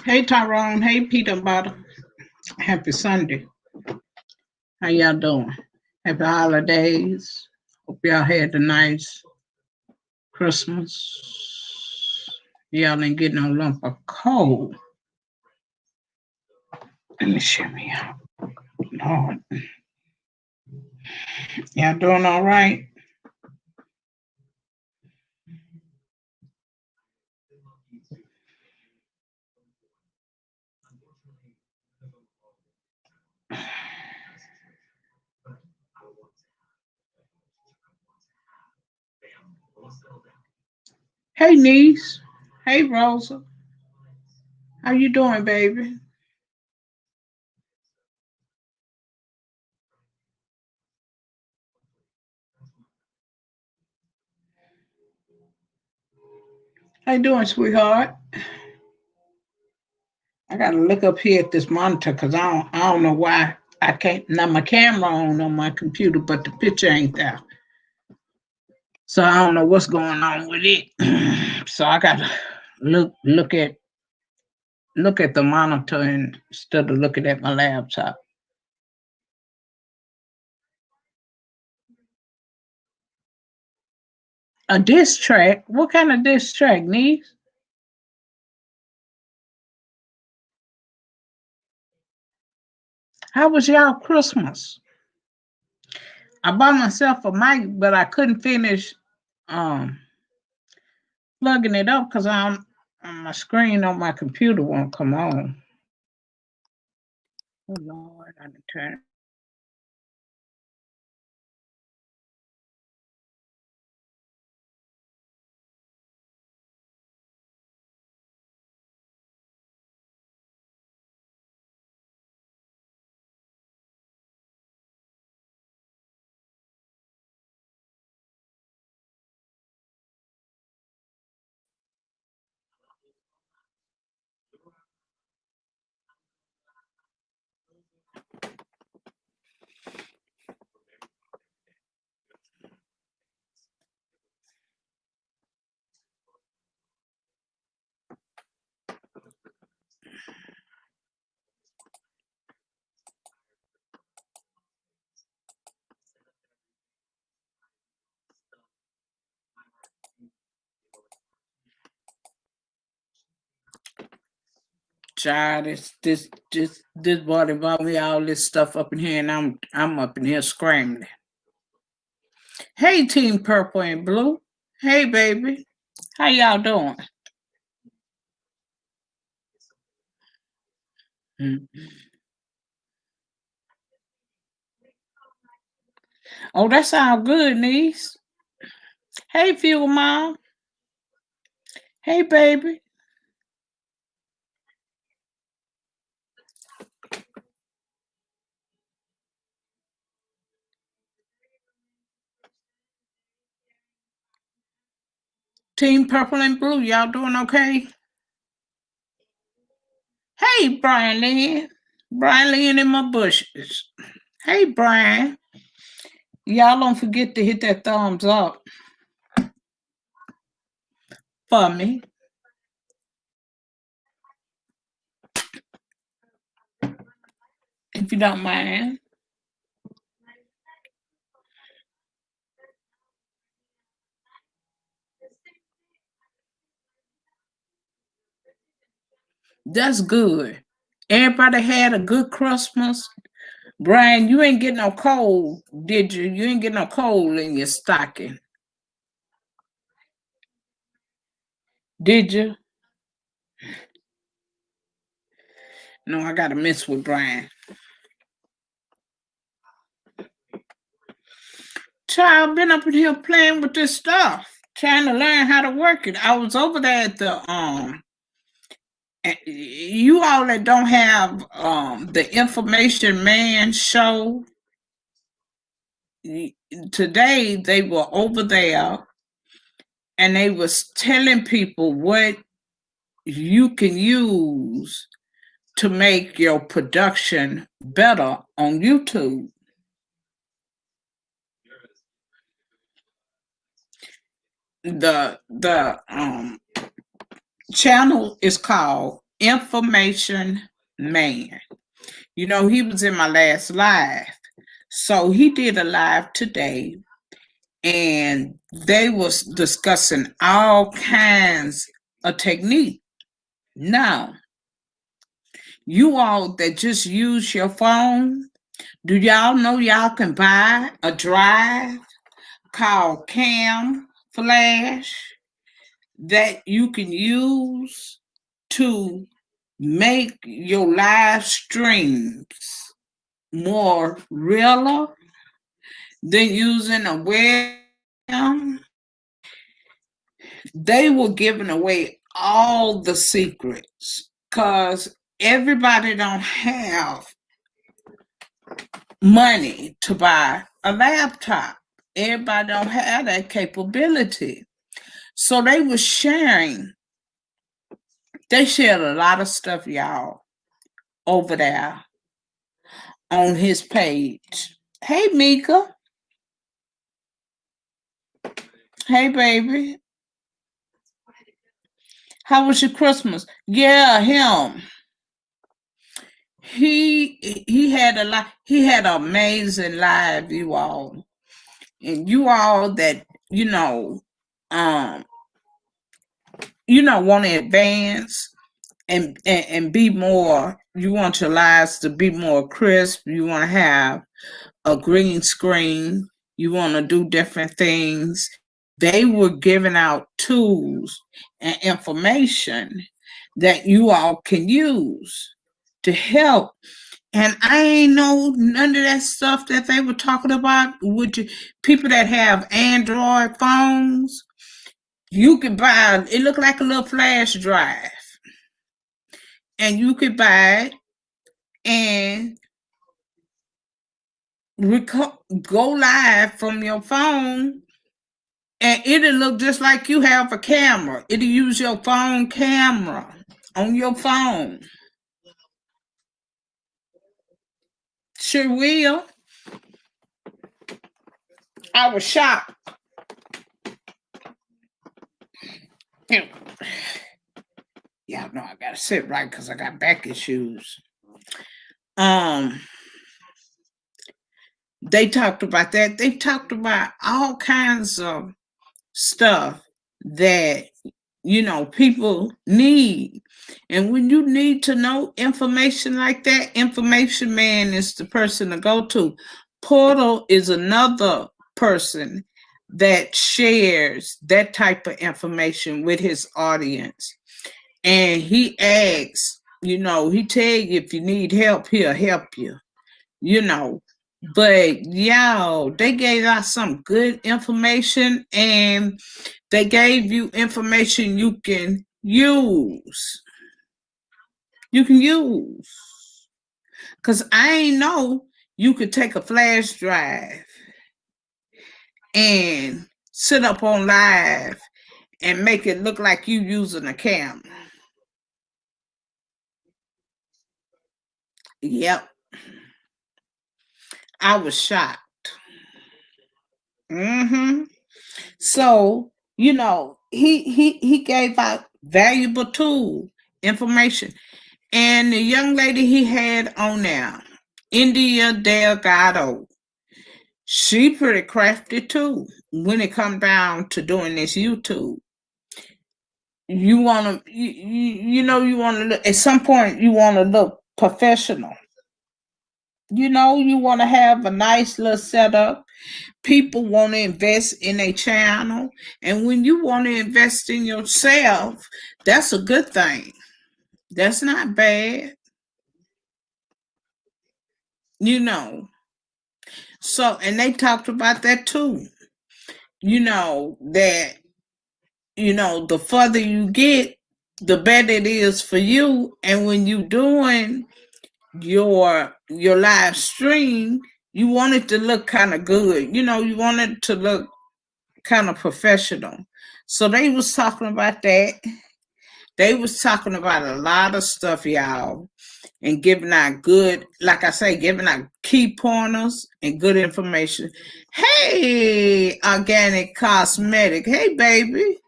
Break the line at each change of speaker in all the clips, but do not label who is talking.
Hey Tyrone, hey Peter Butter. Happy Sunday. How y'all doing? Happy holidays. Hope y'all had a nice Christmas. Y'all ain't getting no lump of cold. Let me shut me out. Lord. Y'all doing all right? Hey niece. Hey Rosa. How you doing, baby? How you doing, sweetheart? I gotta look up here at this monitor because I don't know why I can't. Now my camera on my computer, but the picture ain't there. So I don't know what's going on with it. So I gotta look at the monitor instead of looking at my laptop. A disc track? What kind of disc track, niece? How was y'all Christmas? I bought myself a mic, but I couldn't finish um plugging it up because I'm on my screen on my computer won't come on. Oh Lord, I done turn. Child, this body brought me all this stuff up in here, and I'm up in here scrambling. Hey, Team Purple and Blue. Hey, baby. How y'all doing? Mm. Oh, that sounds good, niece. Hey, Fuel Mom. Hey, baby. Team Purple and Blue, y'all doing okay? Hey, Brian Lynn. Brian Lynn in my bushes. Hey, Brian. Y'all don't forget to hit that thumbs up for me. If you don't mind. That's good. Everybody had a good Christmas. Brian, you ain't getting no cold, did you? You ain't getting no cold in your stocking, did you? No, I gotta mess with Brian. Child, been up in here playing with this stuff, trying to learn how to work it. I was over there You all that don't have the Information Man show, today they were over there and they was telling people what you can use to make your production better on YouTube. The channel is called Information Man. You know, he was in my last live. So he did a live today and they was discussing all kinds of technique. Now, you all that just use your phone, do y'all know y'all can buy a drive called Cam Flash that you can use to make your live streams more realer than using a webcam? They were giving away all the secrets because everybody don't have money to buy a laptop. Everybody don't have that capability. So they were sharing. They shared a lot of stuff, y'all, over there on his page. Hey, Mika. Hey, baby. How was your Christmas? Yeah, him. He had a lot. He had an amazing live, you all, and you all that want to advance and be more. You want your lives to be more crisp. You want to have a green screen. You want to do different things. They were giving out tools and information that you all can use to help. And I ain't know none of that stuff that they were talking about. Would you people that have Android phones? You could buy it. Looked like a little flash drive, and you could buy it and go live from your phone, and it'll look just like you have a camera. It'll use your phone camera on your phone. Sure will. I was shocked. Y'all know I gotta sit right because I got back issues. They talked about that. They talked about all kinds of stuff that people need. And when you need to know information like that, Information Man is the person to go to. Portal is another person that shares that type of information with his audience. And he asks, he tell you if you need help, he'll help you, But y'all, they gave out some good information and they gave you information you can use. Because I ain't know you could take a flash drive and sit up on live and make it look like you using a camera. Yep. I was shocked. So, he gave out valuable tool information. And the young lady he had on there, India Delgado, she pretty crafty too when it come down to doing this YouTube. You want to, you want to look, at some point you want to look professional. You want to have a nice little setup. People want to invest in a channel. And when you want to invest in yourself, that's a good thing. That's not bad. So, and they talked about that too. That, the further you get, the better it is for you. And when you doing your live stream, you want it to look kind of good. You know, you want it to look kind of professional. So they was talking about that. They was talking about a lot of stuff, y'all, and giving out good, like I say, giving out key pointers and good information. Hey, Organic Cosmetic. Hey, baby.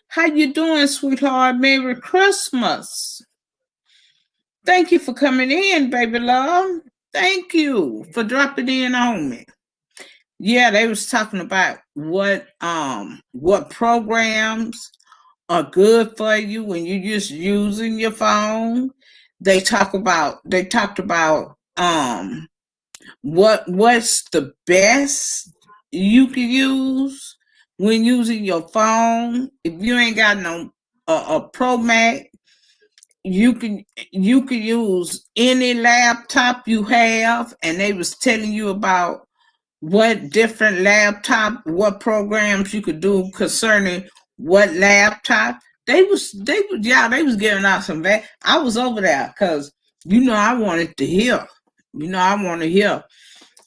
How you doing, sweetheart? Merry Christmas. Thank you for coming in, baby love. Thank you for dropping in on me. Yeah, they was talking about what programs are good for you when you're just using your phone. They talked about what's the best you can use when using your phone. If you ain't got no a Pro Mac, you can use any laptop you have, and they was telling you about what different what programs you could do concerning what laptop. They was giving out some bad. I was over there because I wanted to hear. I want to hear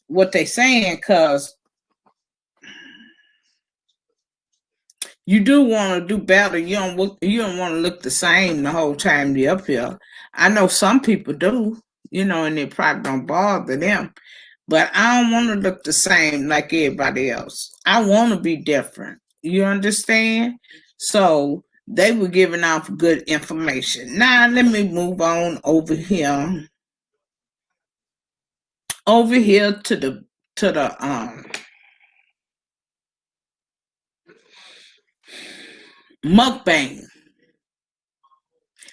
what they saying, because you do want to do better. You don't want to look the same the whole time you're up here. I know some people do, and it probably don't bother them. But I don't want to look the same like everybody else. I want to be different. You understand? So they were giving out good information. Now let me move on over here. Over here to the mukbang.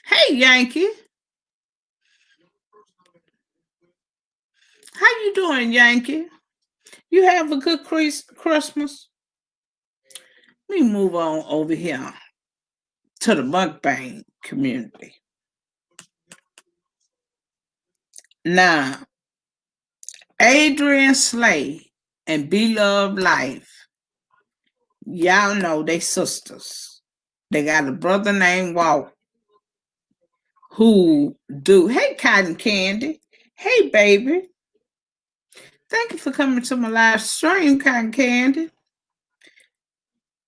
Hey, Yankee. How you doing, Yankee? You have a good Christmas? Let me move on over here to the mukbang community. Now, Adrian Slay and Beloved Life, y'all know they sisters. They got a brother named Walt who do. Hey, Cotton Candy. Hey, baby. Thank you for coming to my live stream, Cotton Candy.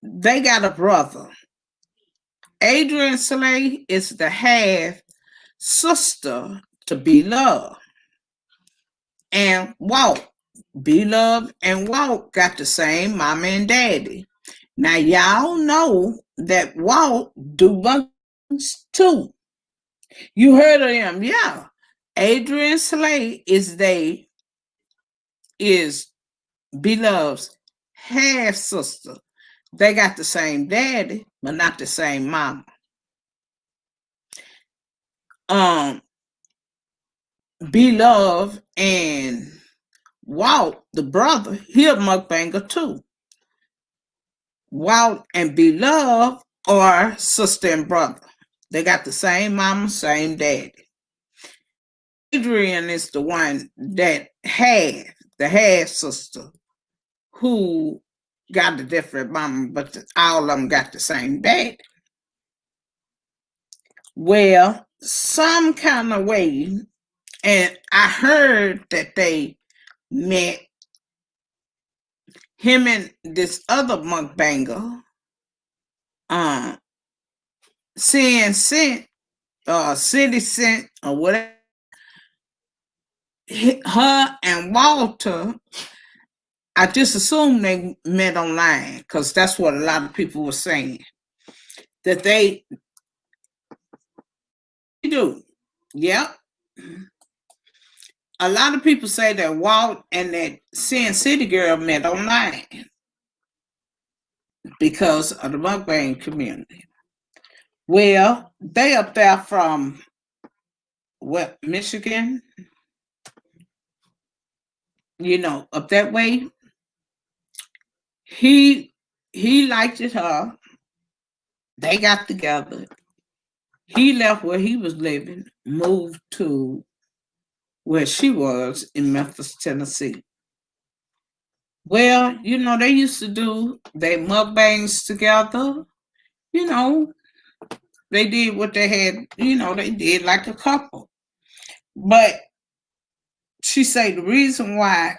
They got a brother. Adrian Slay is the half sister to Beloved. And Walt, Beloved and Walt got the same mama and daddy. Now y'all know that Walt do buns too. You heard of him, yeah. Adrian Slay is Beloved's half sister. They got the same daddy, but not the same mama. Beloved and Walt, the brother, he a mukbanger too. Walt and Beloved are sister and brother. They got the same mama, same daddy. Adrian is the one that the half sister, who got a different mama, but all of them got the same daddy. Well, some kind of way, and I heard that they met, him and this other mukbanger, City Cent, or whatever. Her and Walter, I just assumed they met online, because that's what a lot of people were saying. That they do. Yep. A lot of people say that Walt and that Sin City girl met online because of the mukbang community. Well, they up there from what, Michigan? Up that way. He liked it her. They got together. He left where he was living, moved to where she was in Memphis, Tennessee. Well, they used to do their mukbangs together, they did what they had, they did like a couple. But she said the reason why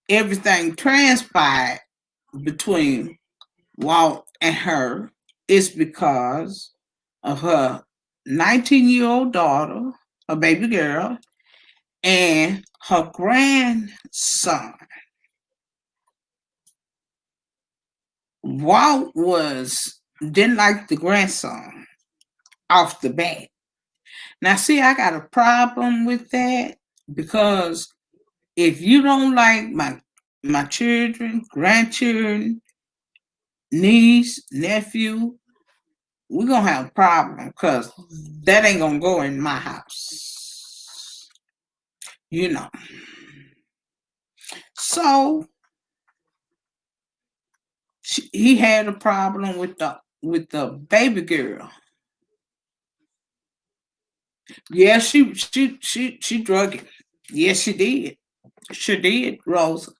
everything transpired between Walt and her is because of her 19-year-old daughter, a baby girl, and her grandson. Walt didn't like the grandson off the bat. Now, see, I got a problem with that because if you don't like my children, grandchildren, niece, nephew, we're gonna have a problem because that ain't gonna go in my house. So he had a problem with the baby girl. Yeah, she drug him. Yes, she did. She did, Rosa.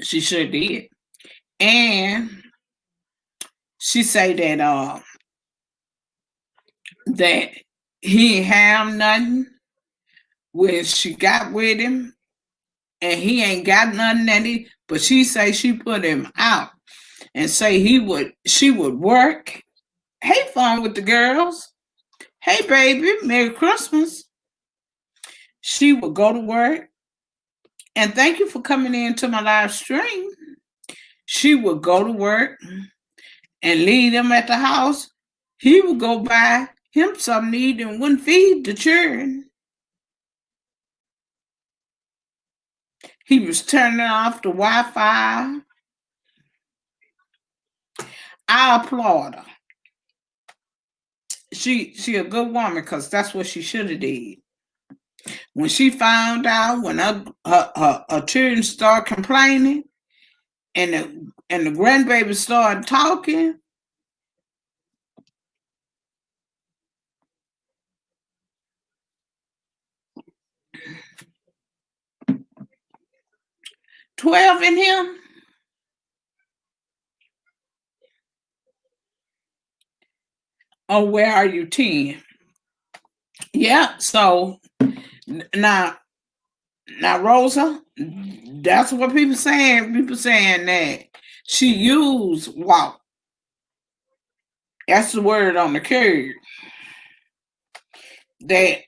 She sure did. And she say that he ain't have nothing when she got with him, and he ain't got nothing but she say she put him out and say she would work, have fun with the girls. Hey baby, Merry Christmas. She would go to work, and thank you for coming into my live stream. She would go to work and leave them at the house. He would go buy him something to eat and wouldn't feed the children. He was turning off the Wi-Fi. I applaud her. She a good woman because that's what she should have did. When she found out, when her children started complaining, and the grandbaby started talking, "12 in him." Oh, where are you, 10? Yeah. So now, Rosa, that's what people saying. People saying that she used Walt. That's the word on the curb. That,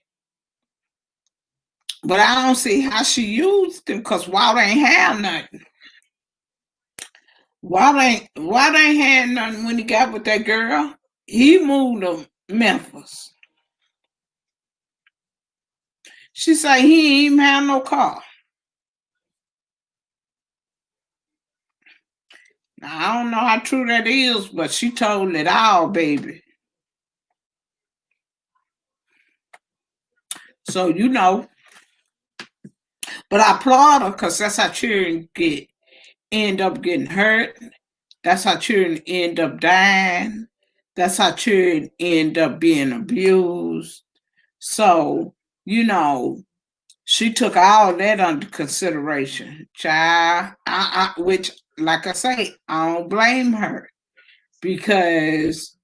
but I don't see how she used him because Walt ain't have nothing. Walt ain't had nothing when he got with that girl. He moved to Memphis. She said he ain't even have no car. Now, I don't know how true that is, but she told it all, baby. So but I applaud her because that's how children end up getting hurt. That's how children end up dying. That's how children end up being abused. So, she took all that under consideration, child. Which, like I say, I don't blame her because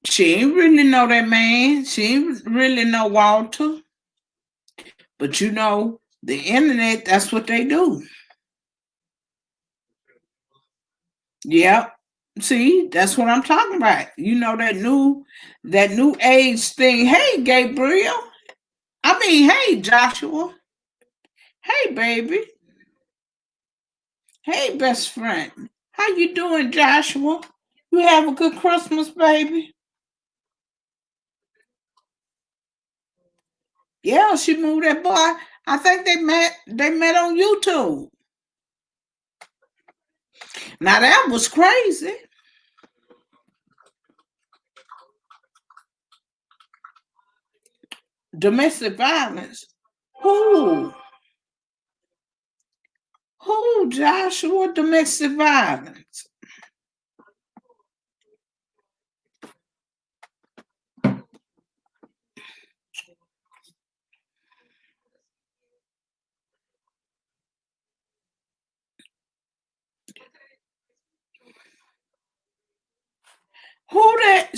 she ain't really know that man. She ain't really know Walter. But the internet, that's what they do. Yep. See, that's what I'm talking about. That new age thing. Hey, Gabriel. Hey, Joshua. Hey, baby. Hey, best friend. How you doing, Joshua? You have a good Christmas, baby? Yeah, she moved that boy. I think they met on YouTube. Now that was crazy. Domestic violence. Who, Joshua? Domestic violence.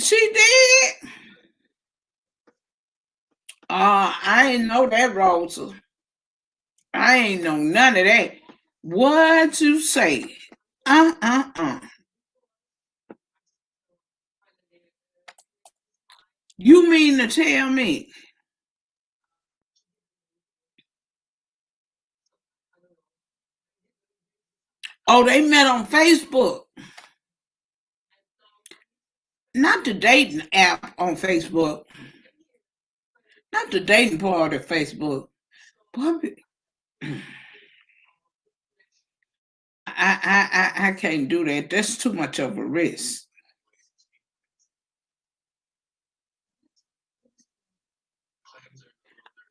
She did. I ain't know that, Rosa. I ain't know none of that. What you say? You mean to tell me? Oh, they met on Facebook. Not the dating app on Facebook. Not the dating part of Facebook. Puppy. I can't do that. That's too much of a risk.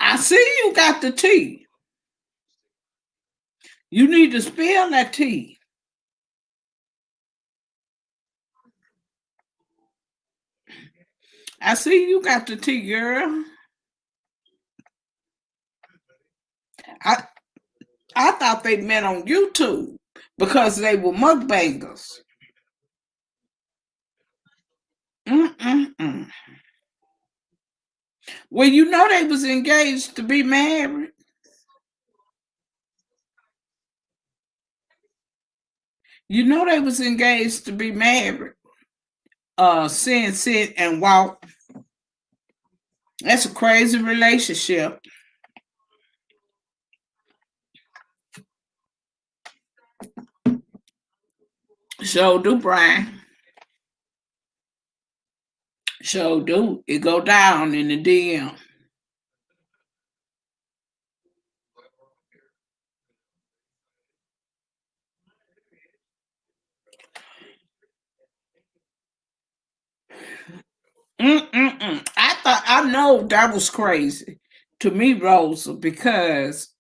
I see you got the T. You need to spell that T. I see you got the T, girl. I thought they met on YouTube because they were mukbangers. Mm-mm-mm. Well, you know they was engaged to be married. You know they was engaged to be married. Sin, Sit, and Walk. That's a crazy relationship. So do, Brian. So do. It go down in the DM. I know that was crazy to me, Rosa, because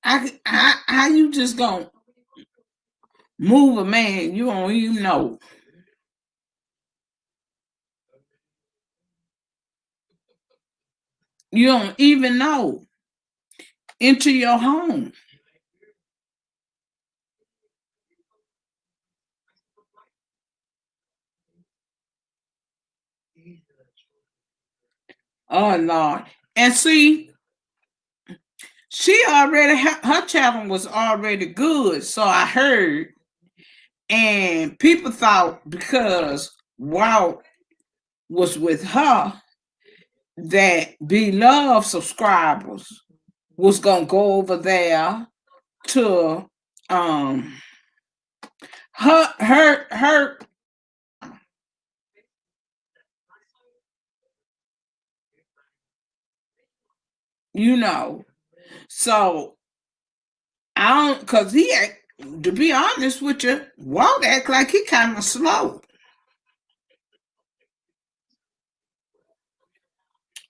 how you just gonna move a man you don't even know? You don't even know into your home. Oh Lord. And see, she already her channel was already good, so I heard, and people thought because Walt was with her that beloved subscribers was gonna go over there to um her you know. So I don't, cause he act, to be honest with you, Walt act like he kind of slow.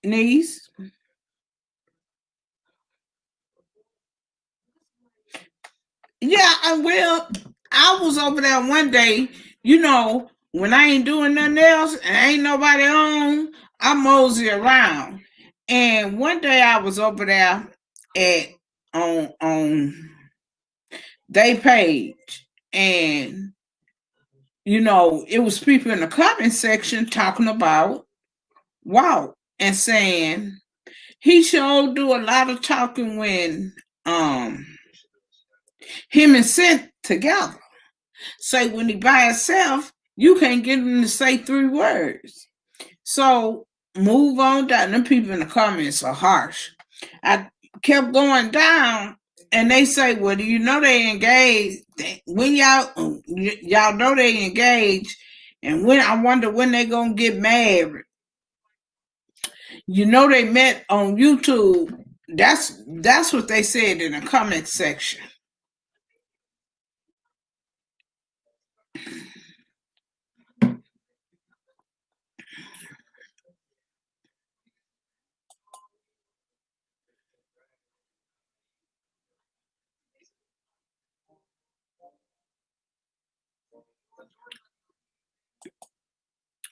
Niece. Yeah, I was over there one day, when I ain't doing nothing else and ain't nobody on, I mosey around. And one day I was over there at on they page, and it was people in the comment section talking about Walt and saying he sure do a lot of talking when him and Seth together. Say when he by himself, you can't get him to say 3 words. So move on down. Them people in the comments are harsh. I kept going down, and they say, "Well, do you know they engaged? When y'all know they engaged, and when I wonder when they gonna get married." They met on YouTube. That's what they said in the comment section.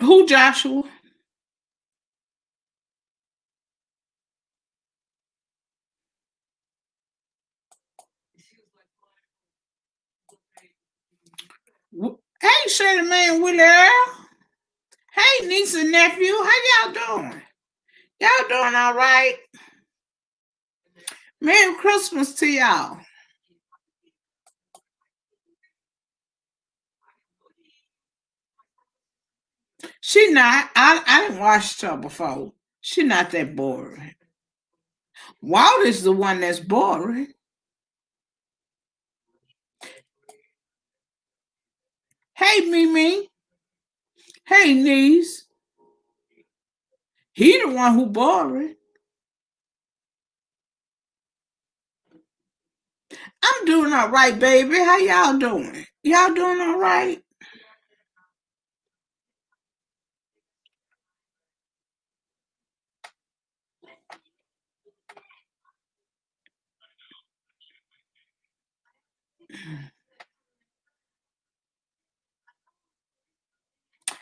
Who, Joshua? Hey, Shirley Man, Willie Earl. Hey, niece and nephew. How y'all doing? Y'all doing all right? Merry Christmas to y'all. She not. I didn't watch her before. She not that boring. Walt is the one that's boring. Hey, Mimi. Hey, niece. He the one who boring. I'm doing all right, baby. How y'all doing? Y'all doing all right?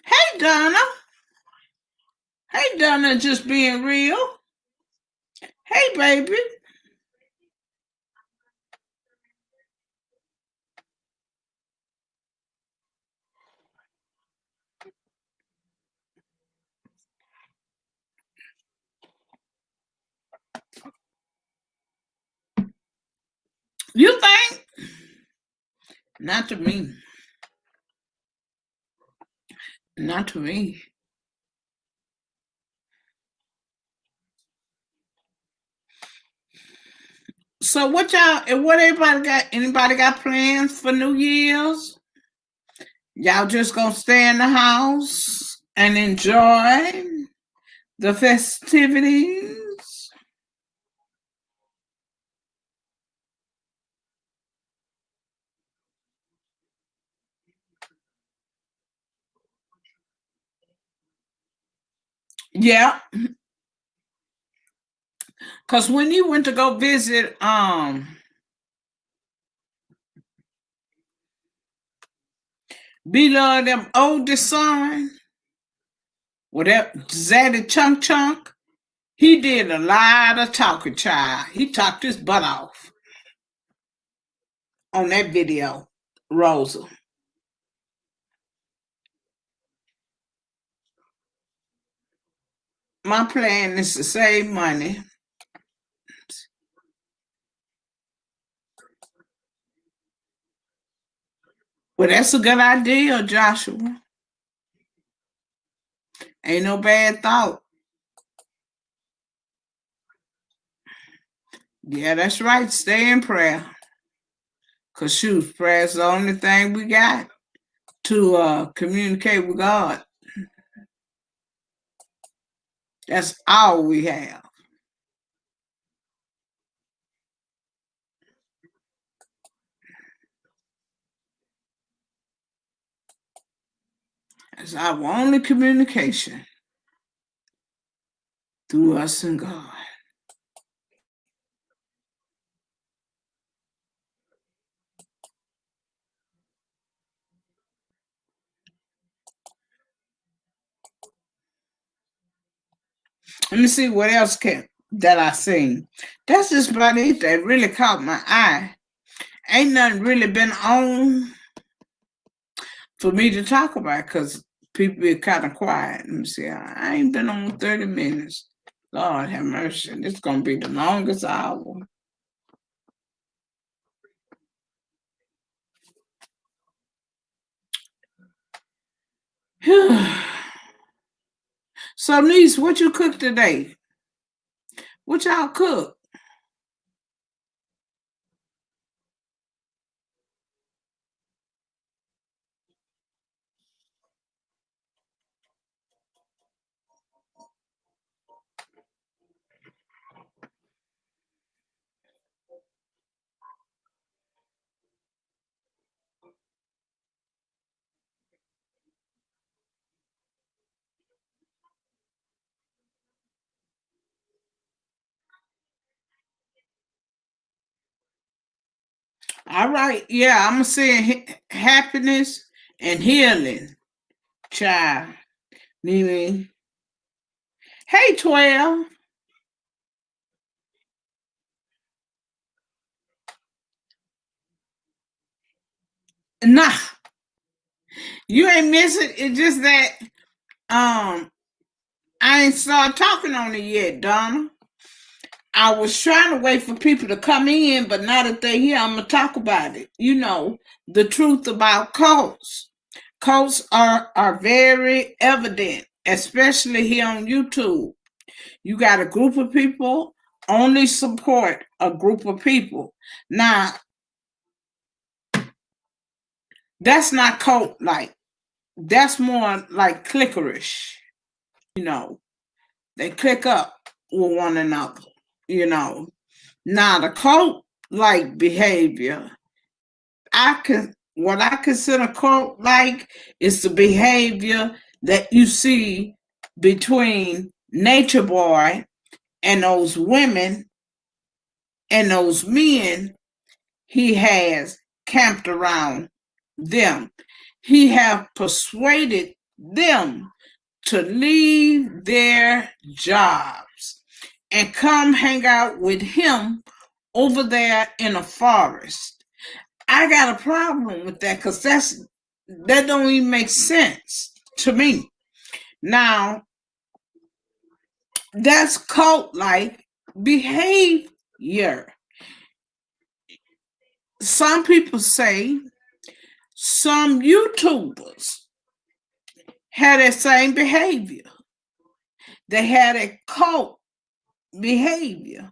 Hey, Donna. Hey, Donna, just being real. Hey, baby. You think? Not to me. Not to me. So what y'all and what everybody got? Anybody got plans for New Year's? Y'all just gonna stay in the house and enjoy the festivities? Yeah, cause when you went to go visit B-Love, them oldest son, whatever Zaddy Chunk Chunk, he did a lot of talking, child. He talked his butt off on that video, Rosa. My plan is to save money. Well, that's a good idea, Joshua. Ain't no bad thought. Yeah, that's right. Stay in prayer. Cause shoot, prayer's the only thing we got to communicate with God. That's all we have. That's our only communication through us and God. Let me see what else that I seen. That's just about it that really caught my eye. Ain't nothing really been on for me to talk about because people be kind of quiet. Let me see. I ain't been on 30 minutes. Lord have mercy. This is going to be the longest hour. So, niece, what you cook today? What y'all cook? All right. Yeah, I'm saying happiness and healing, child. Mimi. Hey, 12. Nah. You ain't missing. It's just that I ain't started talking on it yet, Donna. I was trying to wait for people to come in, but now that they're here, I'm gonna talk about it. You know, the truth about cults. Cults are very evident, especially here on YouTube. You got a group of people only support a group of people. Now, that's not cult like. That's more like clickerish. You know, they click up with one another. You know, now the cult like behavior, what I consider cult like is the behavior that you see between Nature Boy and those women and those men he has camped around them. He have persuaded them to leave their jobs and come hang out with him over there in a forest. I got a problem with that because that don't even make sense to me. Now, that's cult-like behavior. Some people say some YouTubers had that same behavior. They had a cult behavior.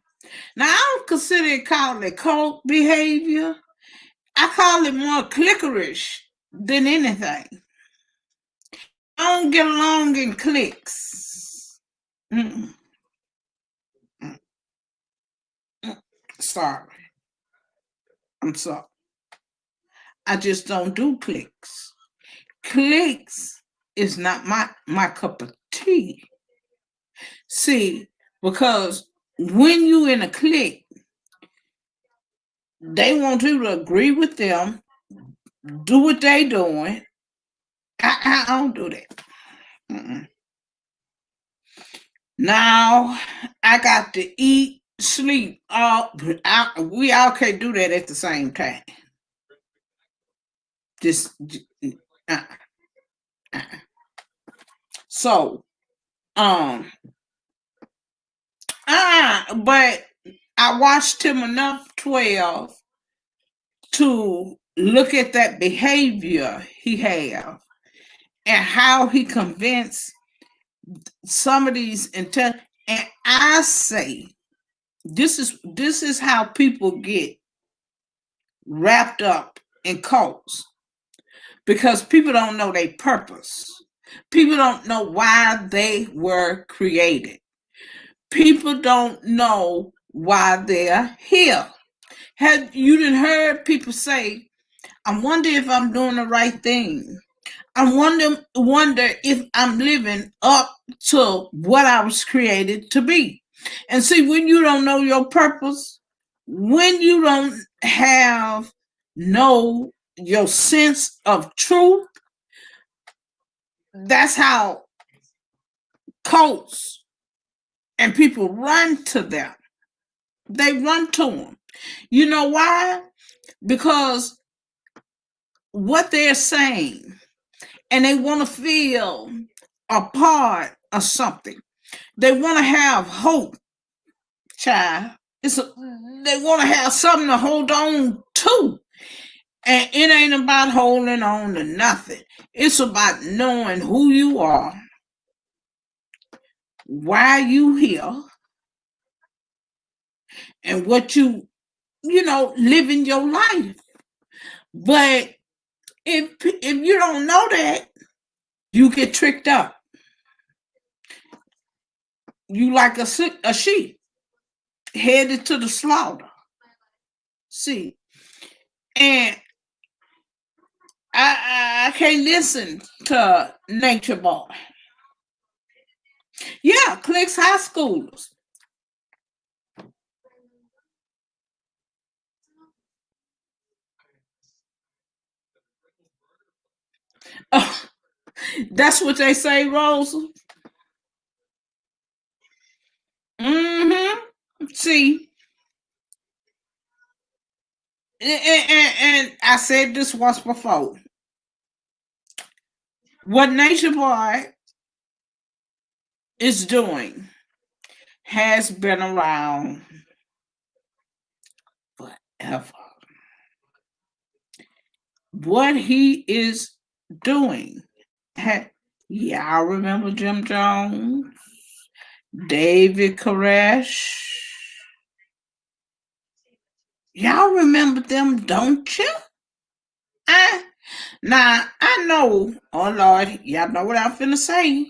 Now, I don't consider it called a cult behavior. I call it more clickerish than anything. I don't get along in cliques. Mm-mm. Sorry. I'm sorry. I just don't do cliques. Cliques is not my cup of tea. See, because when you in a clique, they want you to agree with them, do what they doing. I don't do that. Mm-mm. Now I got to eat, sleep. We all can't do that at the same time. Just uh, uh. So but I watched him enough 12 to look at that behavior he have and how he convinced some of these and I say this is how people get wrapped up in cults because people don't know their purpose. People don't know why they were created. People don't know why they're here. Have you done heard people say, I wonder if I'm doing the right thing. I wonder if I'm living up to what I was created to be. And see, when you don't know your purpose, when you don't know your sense of truth, that's how cults and people run to them. They run to them. You know why? Because what they're saying, and they want to feel a part of something. They want to have hope, child. They want to have something to hold on to. And it ain't about holding on to nothing. It's about knowing who you are, why you here, and what living your life. But if you don't know that, you get tricked up. You like a sheep headed to the slaughter. See, and I can't listen to Nature Boy. Yeah, cliques high schoolers. Oh, that's what they say, Rosa. Mm-hmm. See, and I said this once before. What Nature Boy is doing has been around forever. What he is doing, y'all remember Jim Jones, David Koresh? Y'all remember them, don't you? Now, I know, oh Lord, y'all know what I'm finna say.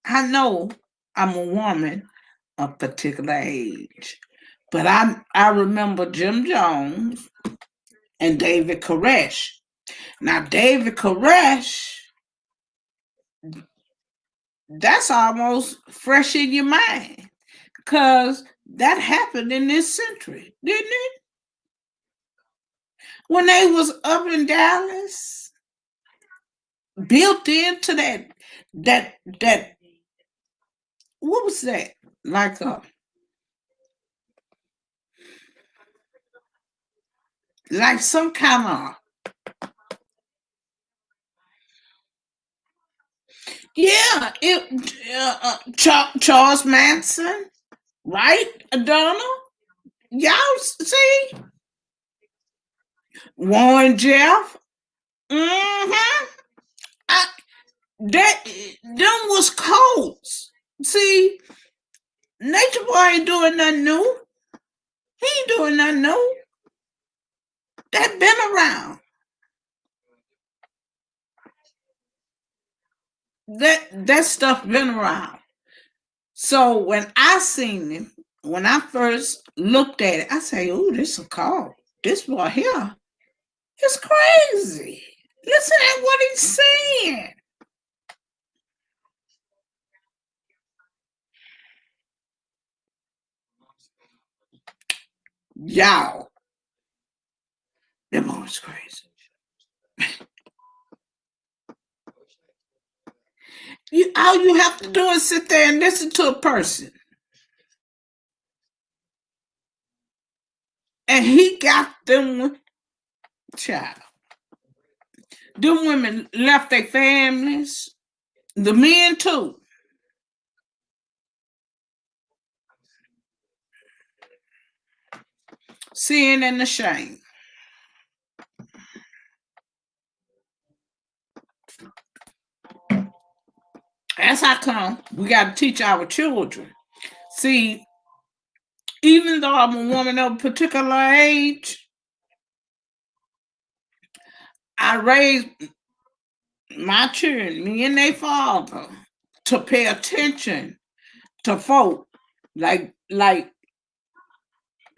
I know I'm a woman of particular age, but I remember Jim Jones and David Koresh. Now, David Koresh, that's almost fresh in your mind because that happened in this century, didn't it? When they was up in Dallas, built into that what was that? Like some kind of Charles Manson, right? Donna, y'all see Warren Jeff. Mm-hmm. Them was cults. See, Nature Boy ain't doing nothing new. He ain't doing nothing new. That been around. That stuff been around. So when I seen him, when I first looked at it, I say, "Oh, this a call. This boy here is crazy. Listen at what he's saying." Y'all, that boy's crazy. All you have to do is sit there and listen to a person. And he got them, child. Them women left their families, the men too. Sin and the shame. That's how come we got to teach our children. See, even though I'm a woman of a particular age, I raised my children, me and their father, to pay attention to folk like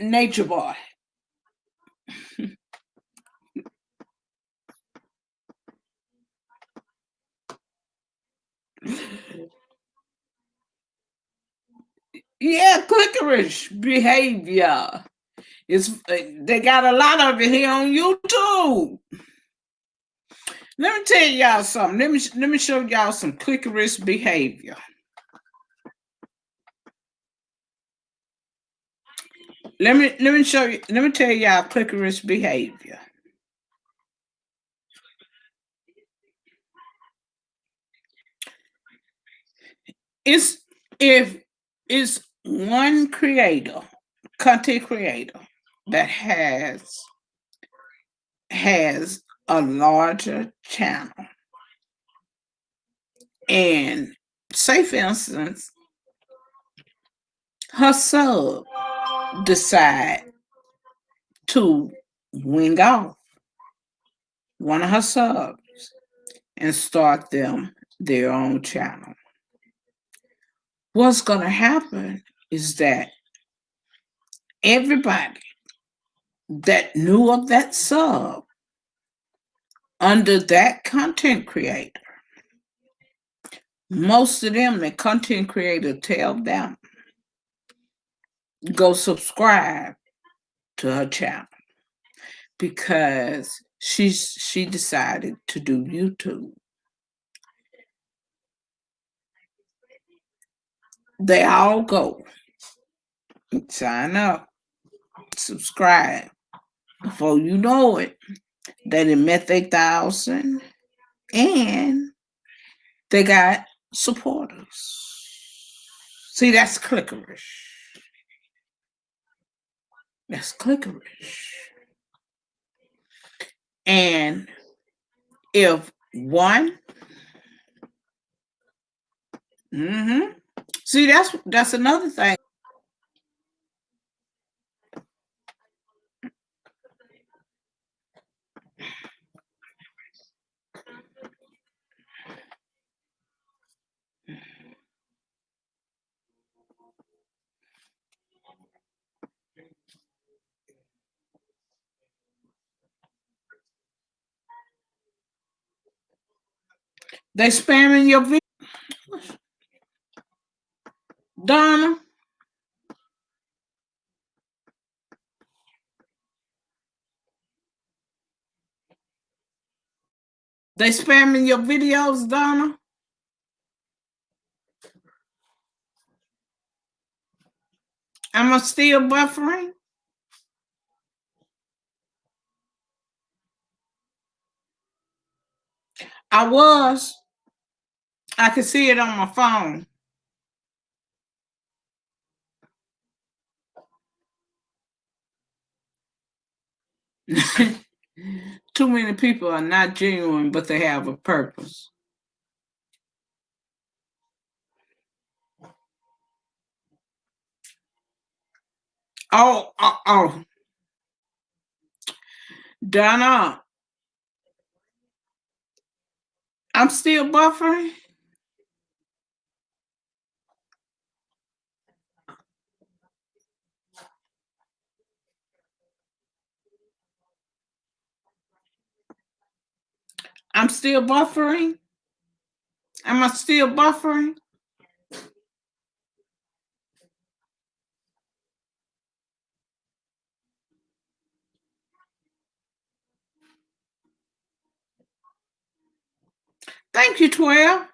Nature Boy. Yeah, clickerish behavior. They got a lot of it here on YouTube. Let me tell y'all something. Let me show y'all some clickerish behavior. Let me show you. Let me tell y'all clickerish behavior. If it's one creator, content creator that has a larger channel, and say for instance, her sub decide to wing off one of her subs and start their own channel. What's going to happen is that everybody that knew of that sub under that content creator, most of them, the content creator tell them, go subscribe to her channel because she decided to do YouTube. They all go sign up, subscribe. Before you know it, they done met 1,000 and they got supporters. See, that's clickerish. That's clickerish. And if one, see, that's another thing. They spamming your video. Donna. They spamming your videos, Donna. Am I still buffering? I was. I could see it on my phone. Too many people are not genuine, but they have a purpose. Oh. Donna, I'm still buffering. I'm still buffering. Am I still buffering? Thank you, 12.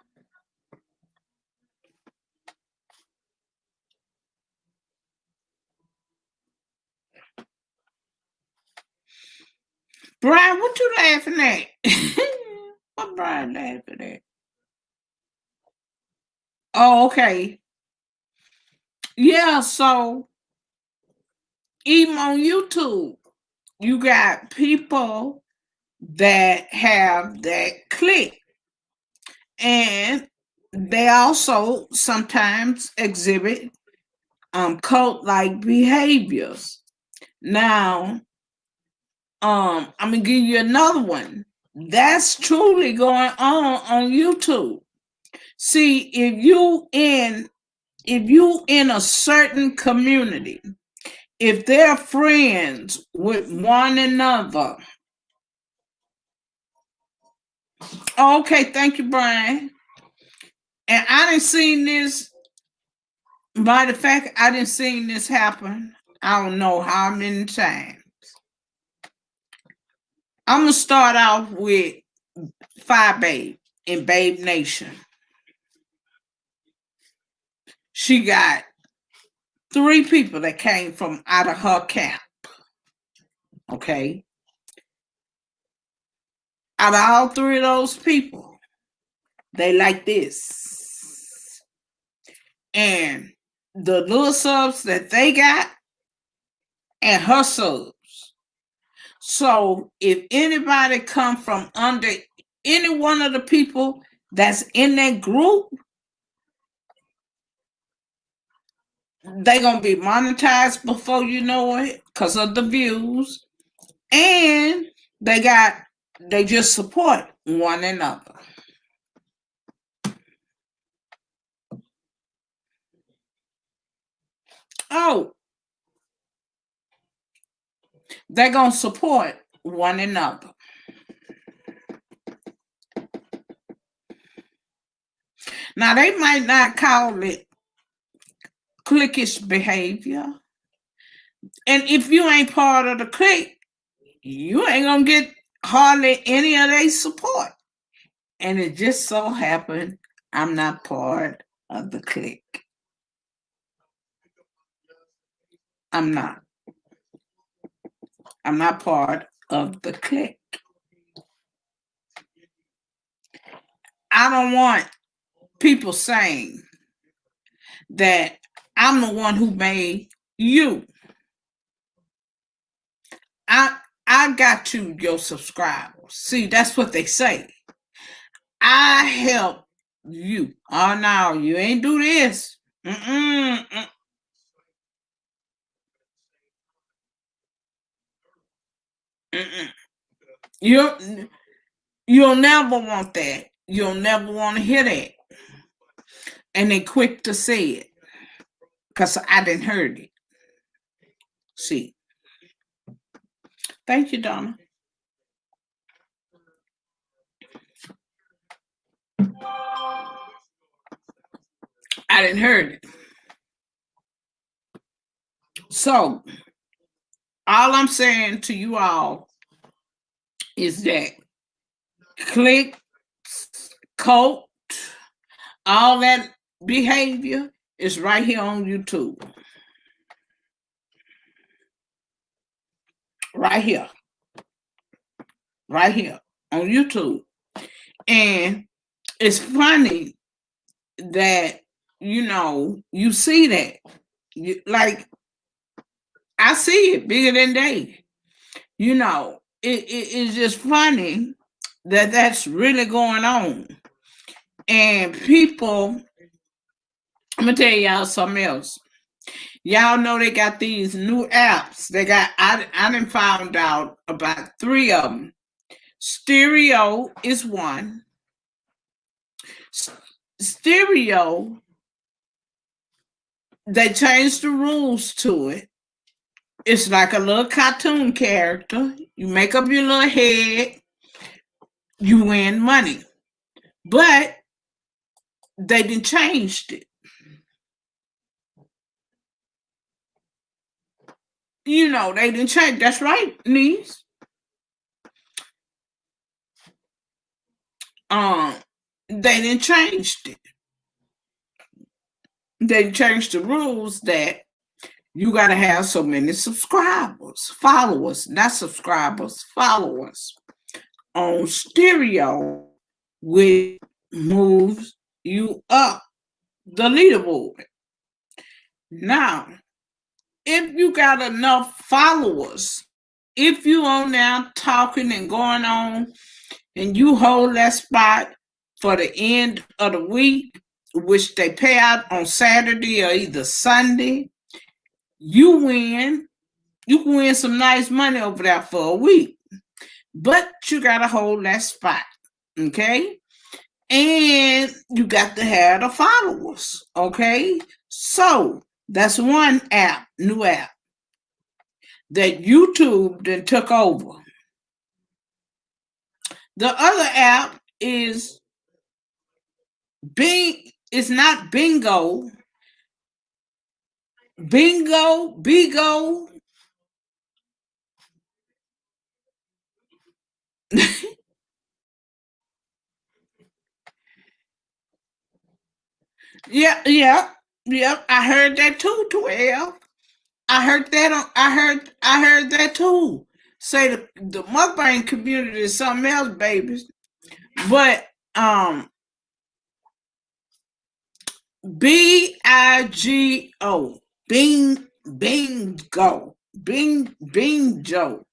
Brian, what you laughing at? What Brian laughing at? Oh, okay. Yeah, so even on YouTube, you got people that have that click, and they also sometimes exhibit cult-like behaviors. Now, I'm gonna give you another one that's truly going on YouTube. See, if you in a certain community, if they're friends with one another. Okay, thank you, Brian. And I didn't see this. By the fact I didn't see this happen, I don't know how many times. I'm gonna start off with Fire Babe in Babe Nation. She got 3 people that came from out of her camp. Okay. Out of all 3 of those people, they like this. And the little subs that they got and her subs. So if anybody come from under any one of the people that's in that group, they're gonna be monetized before you know it because of the views. And they just support one another. Oh, they're gonna support one another. Now they might not call it cliquish behavior. And if you ain't part of the clique, you ain't gonna get hardly any of their support. And it just so happened I'm not part of the clique. I'm not. I'm not part of the clique. I don't want people saying that I'm the one who made you. I got you your subscribers. See, that's what they say. I help you. Oh no, you ain't do this. You'll never want that. You'll never want to hear that. And they quick to say it. Because I didn't heard it. See. Thank you, Donna. I didn't heard it. So, all I'm saying to you all is that click, coat, all that behavior is right here on YouTube. Right here. Right here on YouTube. And it's funny that, you see that. Like, I see it bigger than they. It's just funny that that's really going on. And people, I'm going to tell y'all something else. Y'all know they got these new apps. I done found out about 3 of them. Stereo is one. Stereo, they changed the rules to it. It's like a little cartoon character. You make up your little head, you win money. But they done changed it. They didn't change. That's right, niece. They didn't change it. They changed the rules that you got to have so many subscribers, followers, not subscribers, followers on Stereo, which moves you up the leaderboard. Now, if you got enough followers, if you on there talking and going on and you hold that spot for the end of the week, which they pay out on Saturday or either Sunday, you win. You can win some nice money over there for a week. But you got to hold that spot, okay? And you got to have the followers, okay? So that's one app, new app, that YouTube then took over. The other app is it's not Bingo. Bigo. Yeah. I heard that too, 12. I heard that too. Say the mukbang community is something else, babies. But BIGO, bingo, bingo.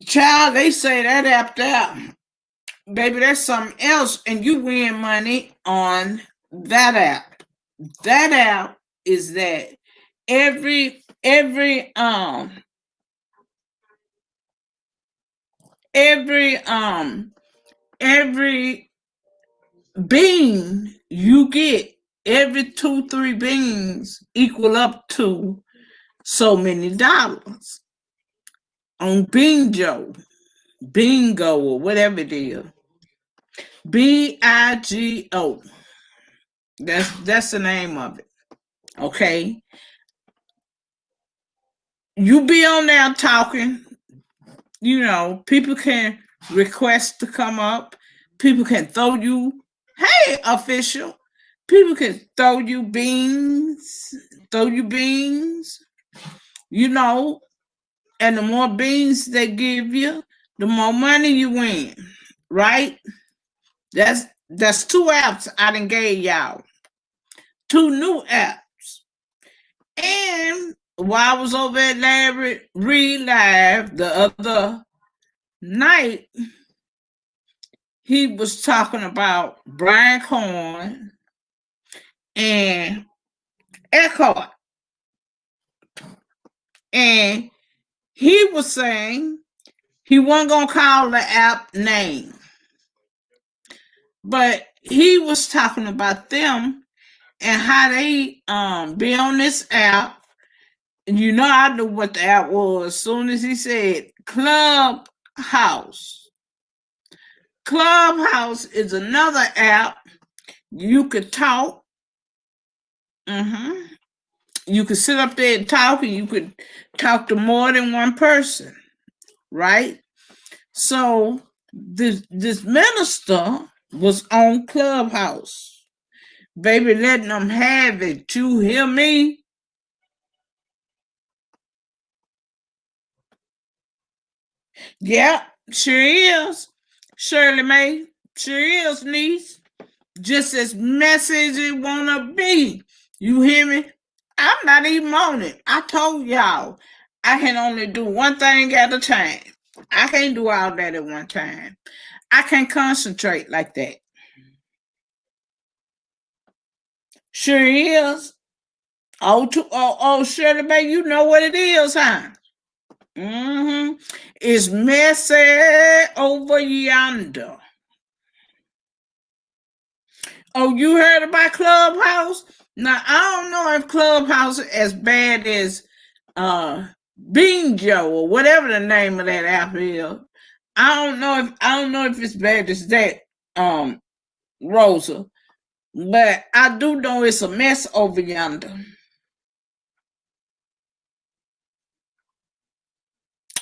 Child, they say that app there, baby, that's something else, and you win money on that app. That app is that every bean you get, every 2-3 beans equal up to so many dollars on bingo or whatever it is. BIGO. That's the name of it. Okay. You be on there talking, people can request to come up. People can throw you, hey, official. People can throw you beans, and the more beans they give you, the more money you win, right? That's That's 2 apps I done gave y'all. 2 new apps. And while I was over at Larry Reed Live the other night, he was talking about Brian Corn and Eckhart. And he was saying he wasn't going to call the app name. But he was talking about them and how they be on this app. And you know, I knew what the app was as soon as he said Clubhouse. Clubhouse is another app. You could talk. You could sit up there and talk, and you could talk to more than one person, right? So this minister was on Clubhouse, baby, letting them have it. You hear me? Yeah, sure is. Shirley Mae, sure is, niece. Just as messy as it wanna be. You hear me? I'm not even on it. I told y'all I can only do one thing at a time. I can't do all that at one time. I can't concentrate like that. Sure is. Oh, Shirley Mae, you know what it is, huh? It's messy over yonder. Oh, you heard about Clubhouse? Now, I don't know if Clubhouse is as bad as Bingo or whatever the name of that app is. I don't know if it's bad as that, Rosa. But I do know it's a mess over yonder.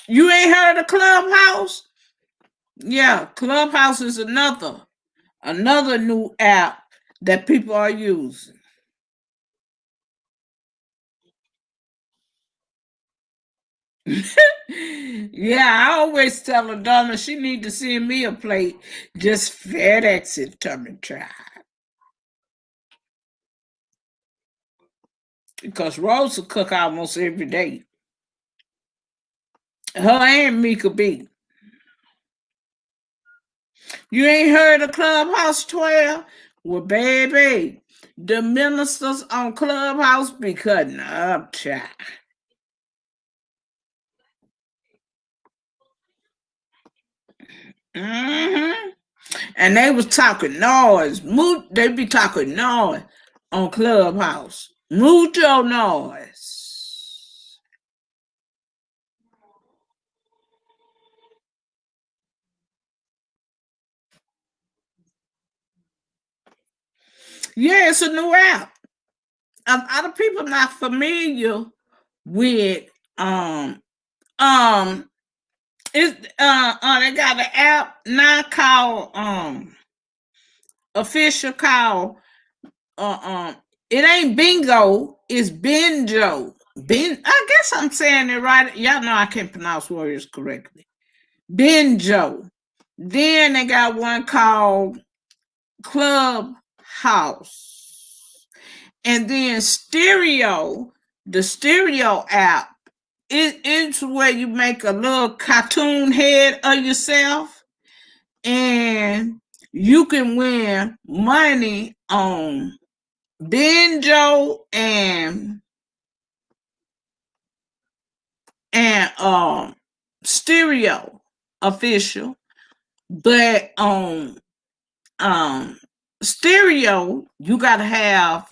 You ain't heard of Clubhouse? Yeah, Clubhouse is another new app that people are using. Yeah, I always tell her, Donna, she need to send me a plate. Just FedEx it to me, try. Because Rosa cook almost every day. Her and Mika B. You ain't heard of Clubhouse 12? Well, baby, the ministers on Clubhouse be cutting up, child. And they was talking noise. They be talking noise on Clubhouse. Mucho noise. Yeah, it's a new app. A lot of people not familiar with it's they got an app now called official called it ain't bingo, it's Benjo. I guess I'm saying it right. Y'all know I can't pronounce words correctly. Benjo. Then they got one called Clubhouse. And then Stereo, the Stereo app, it's where you make a little cartoon head of yourself and you can win money on Benjo and Stereo official, but on Stereo you gotta have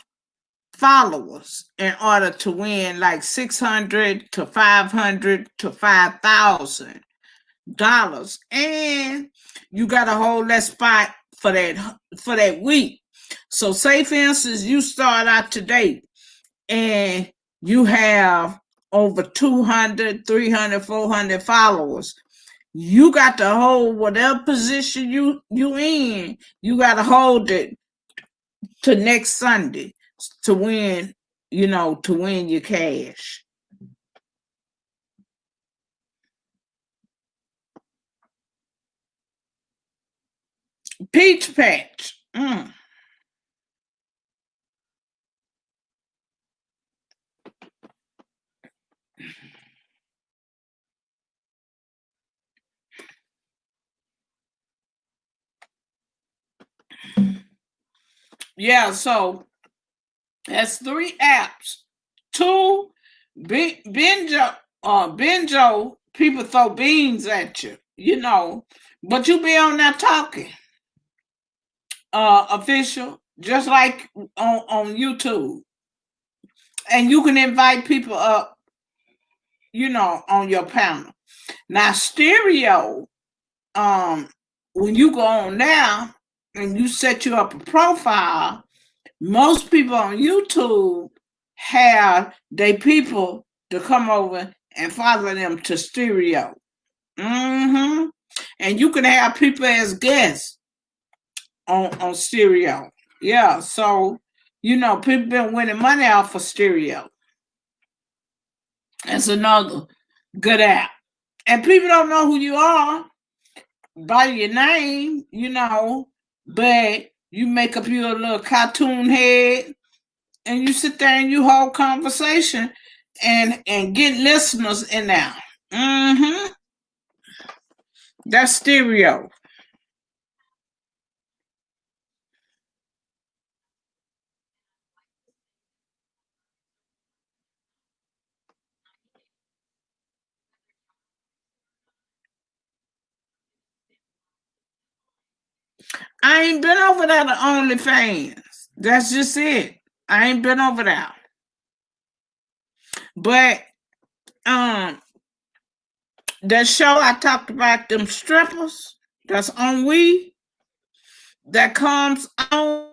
followers in order to win like $600 to $500 to $5,000, and you gotta hold that spot for that week. So say for instance you start out today and you have over 200, 300, 400 followers. You got to hold whatever position you in. You got to hold it to next Sunday to win, to win your cash. Peach Patch. Mm. Yeah, so that's 3 apps. 2, Benjo, people throw beans at you, but you be on there talking, official, just like on YouTube. And you can invite people up, on your panel. Now, stereo, when you go on now and you set you up a profile, most people on YouTube have their people to come over and follow them to stereo. And you can have people as guests on stereo. Yeah, so people been winning money off of stereo. That's another good app. And people don't know who you are by your name, but you make up your little cartoon head and you sit there and you hold conversation and get listeners in there. That's stereo. I ain't been over there to OnlyFans. That's just it. I ain't been over there. But that show I talked about, them strippers that's on We, that comes on.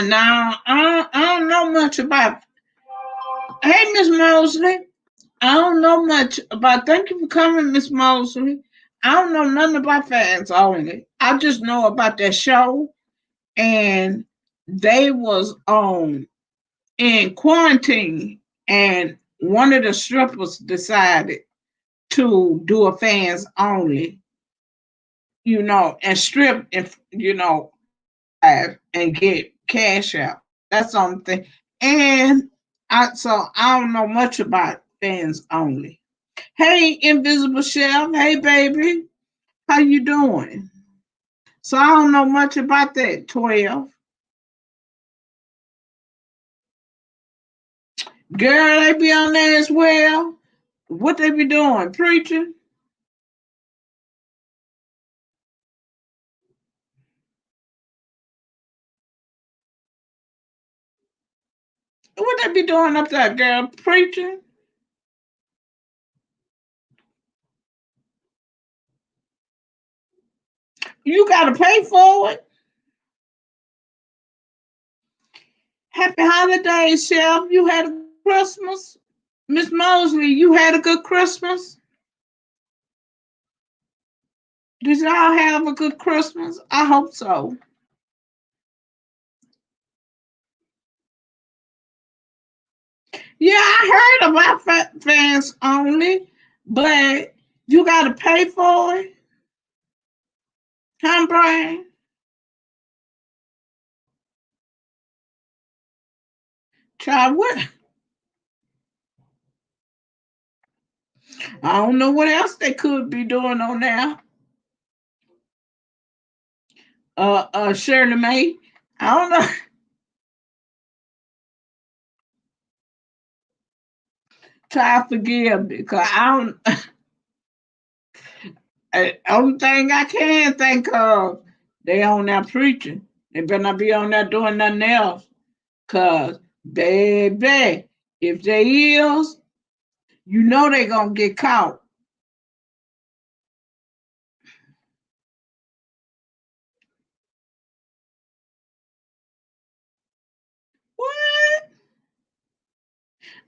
Now I don't know much about. Hey, Miss Mosley. I don't know much about. Thank you for coming, Miss Mosley. I don't know nothing about fans only. I just know about that show, and they was on in quarantine, and one of the strippers decided to do a fans only, and strip and and get cash out. That's something. And I don't know much about fans only. Hey, Invisible Chef. Hey, baby. How you doing? So I don't know much about that 12. Girl, they be on there as well. What they be doing? Preaching? What they be doing up there, girl? Preaching? You gotta pay for it. Happy holidays, Chef. You had a Christmas? Miss Mosley, you had a good Christmas? Did y'all have a good Christmas? I hope so. Yeah, I heard about fans only, but you gotta pay for it. Huh, Brian? Try what? I don't know what else they could be doing on there. Shirley Mae. I don't know. Try to forgive me, because I don't. Only thing I can think of, they on there preaching. They better not be on there doing nothing else. Cause baby, if they is, you know they gonna get caught. What?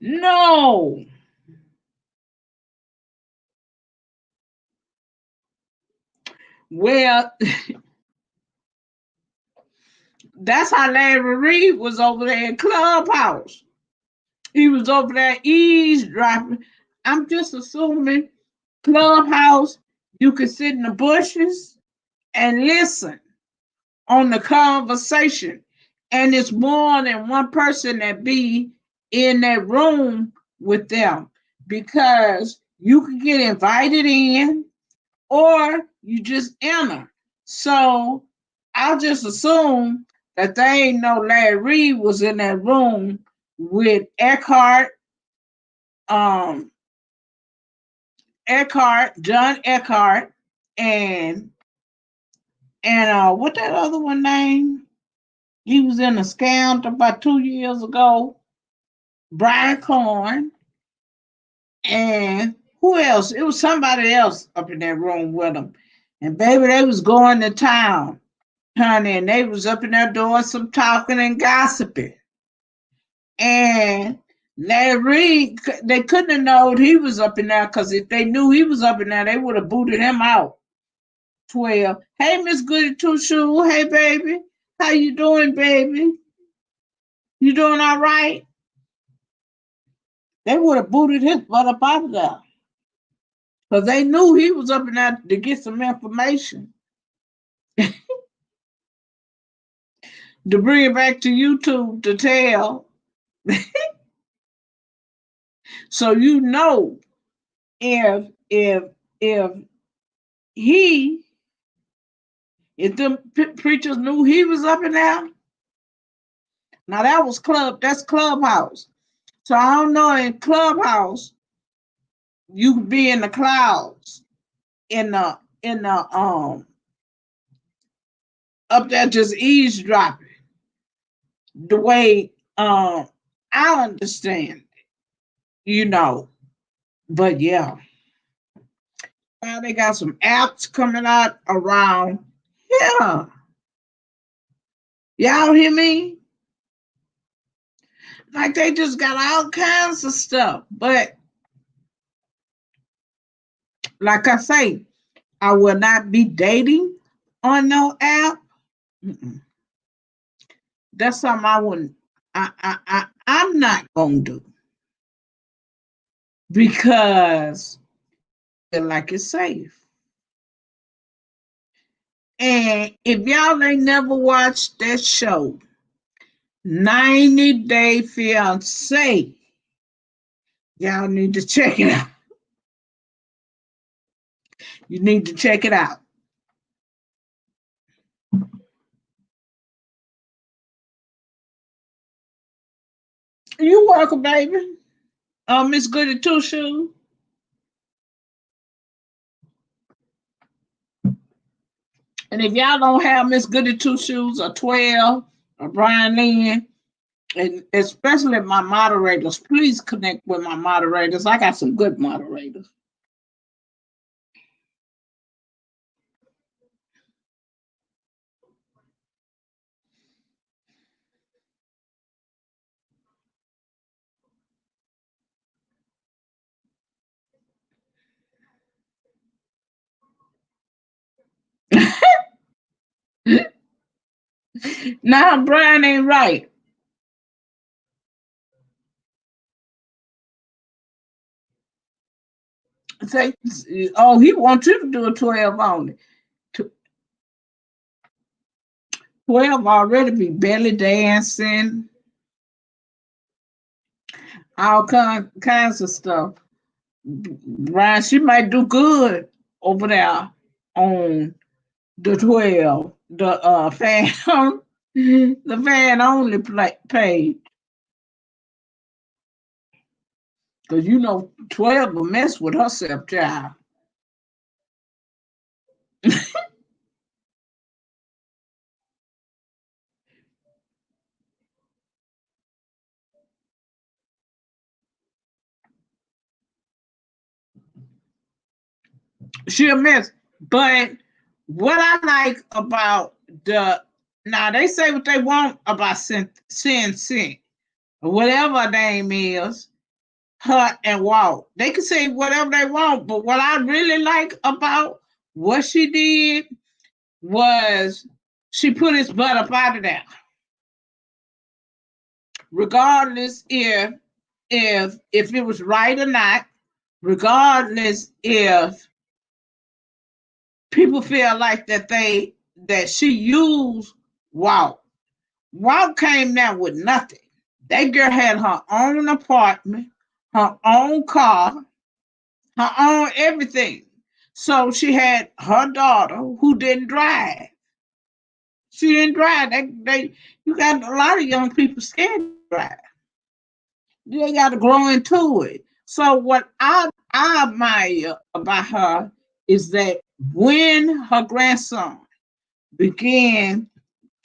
No. Well, that's how Larry Reed was over there in Clubhouse. He was over there eavesdropping. I'm just assuming Clubhouse, you could sit in the bushes and listen on the conversation. And it's more than one person that be in that room with them, because you could get invited in or you just enter. So I'll just assume that they ain't know Larry Reed was in that room with um, John Eckhart, and what that other one name? He was in a scam about 2 years ago. Brian Corn, and who else? It was somebody else up in that room with them. And baby, they was going to town, honey, and they was up in there doing some talking and gossiping. And Larry Reed, they couldn't have known he was up in there, because if they knew he was up in there, they would have booted him out. 12. Hey, Miss Goody Two Shoe. Hey, baby. How you doing, baby? You doing all right? They would have booted his butt up out of there, because they knew he was up in there to get some information to bring it back to YouTube to tell. So you know, if he if them preachers knew he was up in there, now that's Clubhouse. So I don't know, in Clubhouse you could be in the clouds, in the up there just eavesdropping, the way I understand, you know. But yeah, now they got some apps coming out around here. Y'all hear me? Like they just got all kinds of stuff. But like I say, I will not be dating on no app. Mm-mm. That's something I wouldn't. I'm not gonna do, because I feel like it's safe. And if y'all ain't never watched that show, 90 Day Fiance, y'all need to check it out. You need to check it out. You welcome, baby. Miss Goody Two Shoes. And if y'all don't have Miss Goody Two Shoes or 12 or Brian Lynn, and especially my moderators, please connect with my moderators. I got some good moderators. Now Brian ain't right. Say, oh, he wants you to do a 12 only. 12 already be belly dancing, all kinds of stuff. Brian, she might do good over there on the 12, the fan, the fan only page. Because you know 12 will mess with herself, child. She'll mess. But what I like about the now they say what they want about Sin, or whatever her name is, her and Walt. They can say whatever they want, but what I really like about what she did was she put his butt up out of there. Regardless if it was right or not, regardless if people feel like that she used Walt. Walt came there with nothing. That girl had her own apartment, her own car, her own everything. So she had her daughter who didn't drive. She didn't drive. You got a lot of young people scared to drive. They got to grow into it. So what I admire about her is that when her grandson began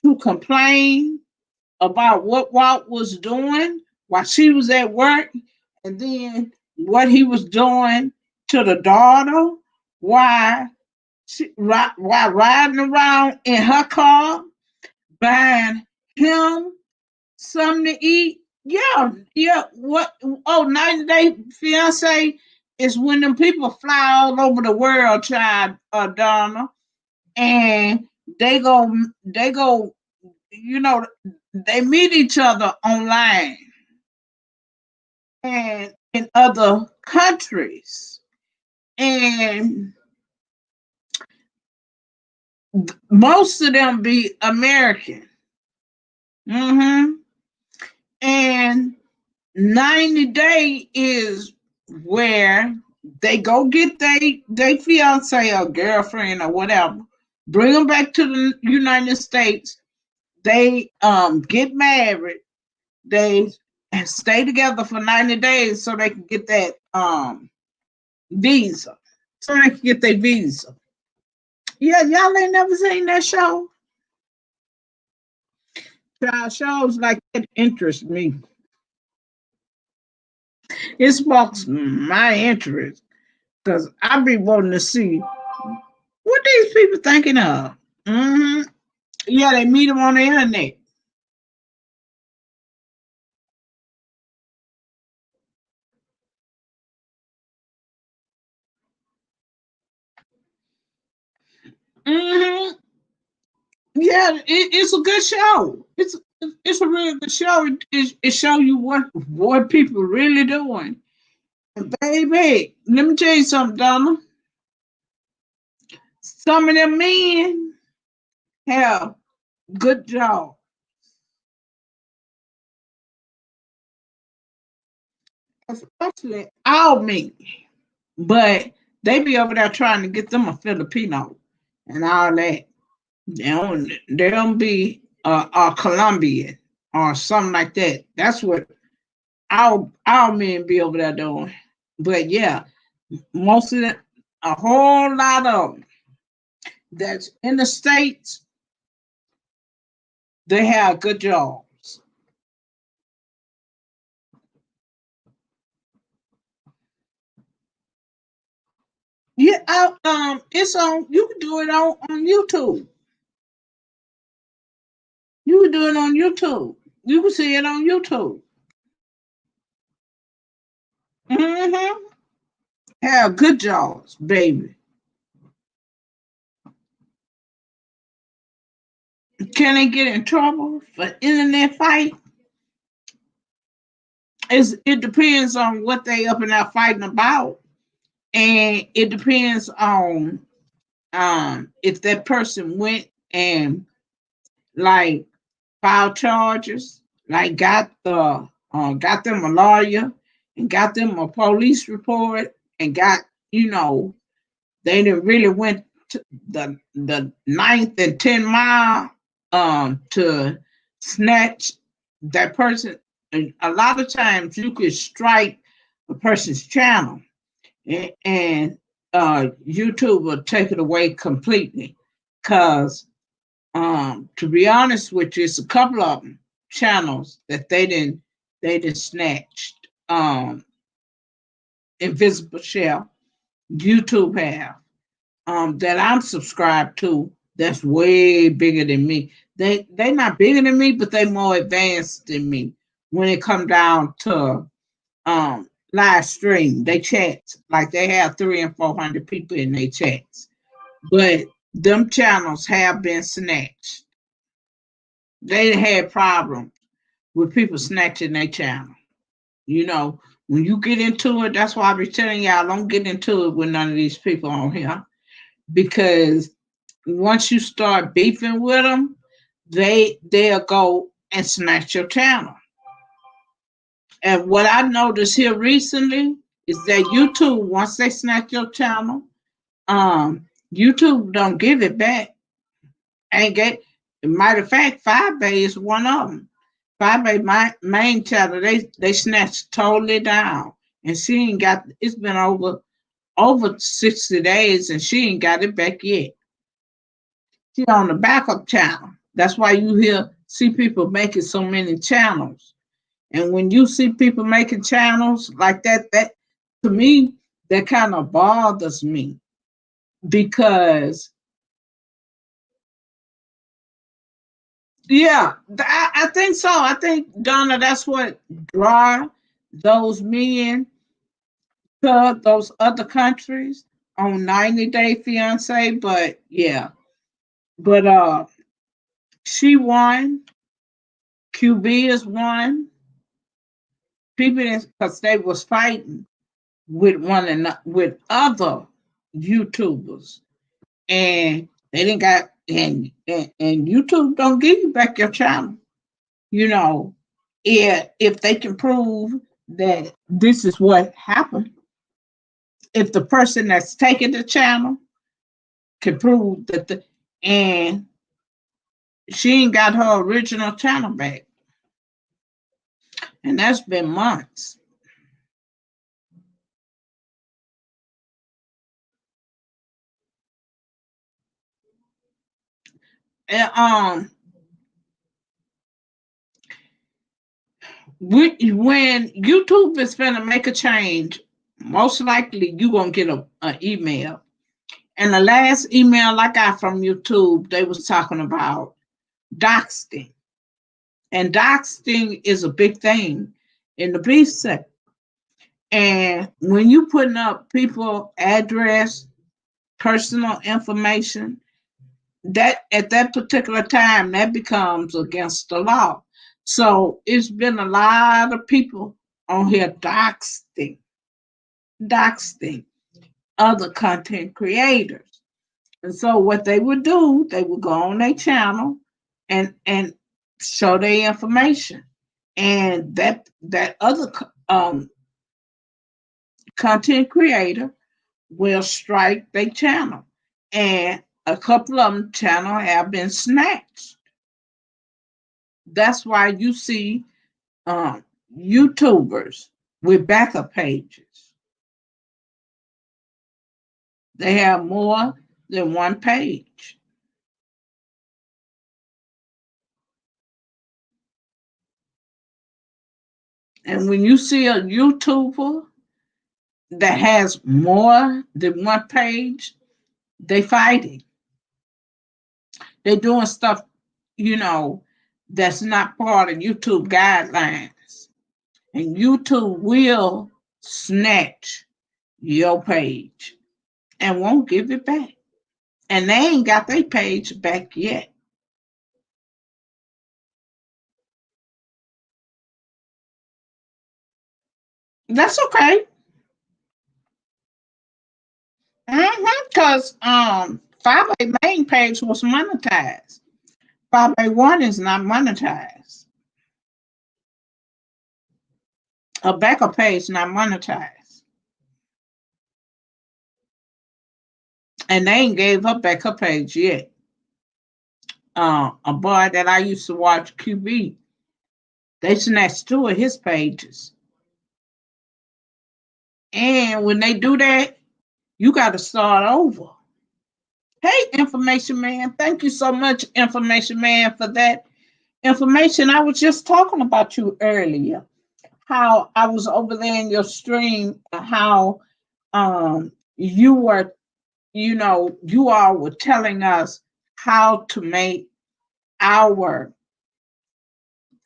to complain about what Walt was doing while she was at work, and then what he was doing to the daughter while while riding around in her car, buying him something to eat. Yeah, yeah. What? Oh, 90 Day Fiance is when them people fly all over the world, child, Donna, and they go, you know, they meet each other online and in other countries, and most of them be American. Mm-hmm. And 90 Day is where they go get they fiance or girlfriend or whatever, bring them back to the United States. They get married. They stay together for 90 days so they can get that visa. So they can get their visa. Yeah, y'all ain't never seen that show. Child shows like that interest me. It sparks my interest because I be wanting to see what these people thinking of. Hmm. Yeah, they meet them on the internet. Hmm. Yeah, it's a good show. It's a really good show. It show you what people really doing. And baby, let me tell you something, Donna. Some of them men have good job, especially our men. But they be over there trying to get them a Filipino and all that. They don't be a Colombian or something like that. That's what our men be over there doing. But yeah, most of them, a whole lot of them that's in the States, they have good jobs. Yeah, it's on. You can do it on YouTube. You can do it on YouTube. You can see it on YouTube. Mm-hmm. Have good jobs, baby. Can they get in trouble for internet fight? It depends on what they up and out fighting about, and it depends on if that person went and like filed charges, like got them a lawyer and got them a police report and got you know they didn't really went to the ninth and 10 mile to snatch that person. And a lot of times you could strike a person's channel and YouTube will take it away completely. Cause to be honest with you, it's a couple of them channels that they didn't snatched. Invisible Shell, YouTube have. That I'm subscribed to that's way bigger than me. They not bigger than me, but they more advanced than me when it come down to live stream. They chat like they have 300 and 400 people in their chats, but them channels have been snatched. They had problems with people snatching their channel. You know, when you get into it, that's why I be telling y'all don't get into it with none of these people on here because once you start beefing with them, they'll go and snatch your channel. And what I noticed here recently is that YouTube, once they snatch your channel, YouTube don't give it back. Ain't get. Matter of fact, Five Bay is one of them. Five Bay my main channel, they snatched totally down, and she ain't got. It's been over 60 days, and she ain't got it back yet. She on the backup channel. That's why you see people making so many channels. And when you see people making channels like that to me, that kind of bothers me because yeah, I think so. I think Donna, that's what draw those men to those other countries on 90 Day Fiance. But yeah, but she won. QB is one. People because they was fighting with one another with other YouTubers, and they didn't got and YouTube don't give you back your channel. You know, if they can prove that this is what happened, if the person that's taking the channel can prove that and she ain't got her original channel back, and that's been months. And when YouTube is going to make a change, most likely you're going to get an email. And the last email I got from YouTube, they was talking about doxing. And doxing is a big thing in the beef sector. And when you putting up people address, personal information, that at that particular time that becomes against the law. So it's been a lot of people on here doxing other content creators. And so what they would do, they would go on their channel and show their information. And that other content creator will strike their channel. And a couple of them channel have been snatched. That's why you see YouTubers with backup pages. They have more than one page. And when you see a YouTuber that has more than one page, they fighting. They're doing stuff, you know, that's not part of YouTube guidelines. And YouTube will snatch your page and won't give it back. And they ain't got their page back yet. That's okay. Because 5A main page was monetized. 5A1 is not monetized. A backup page not monetized. And they ain't gave up backup page yet. A boy that I used to watch, QB, they snatched two of his pages. And when they do that, you got to start over. Hey, Information Man, thank you so much, Information Man, for that information. I was just talking about you earlier, how I was over there in your stream, how you were, you all were telling us how to make our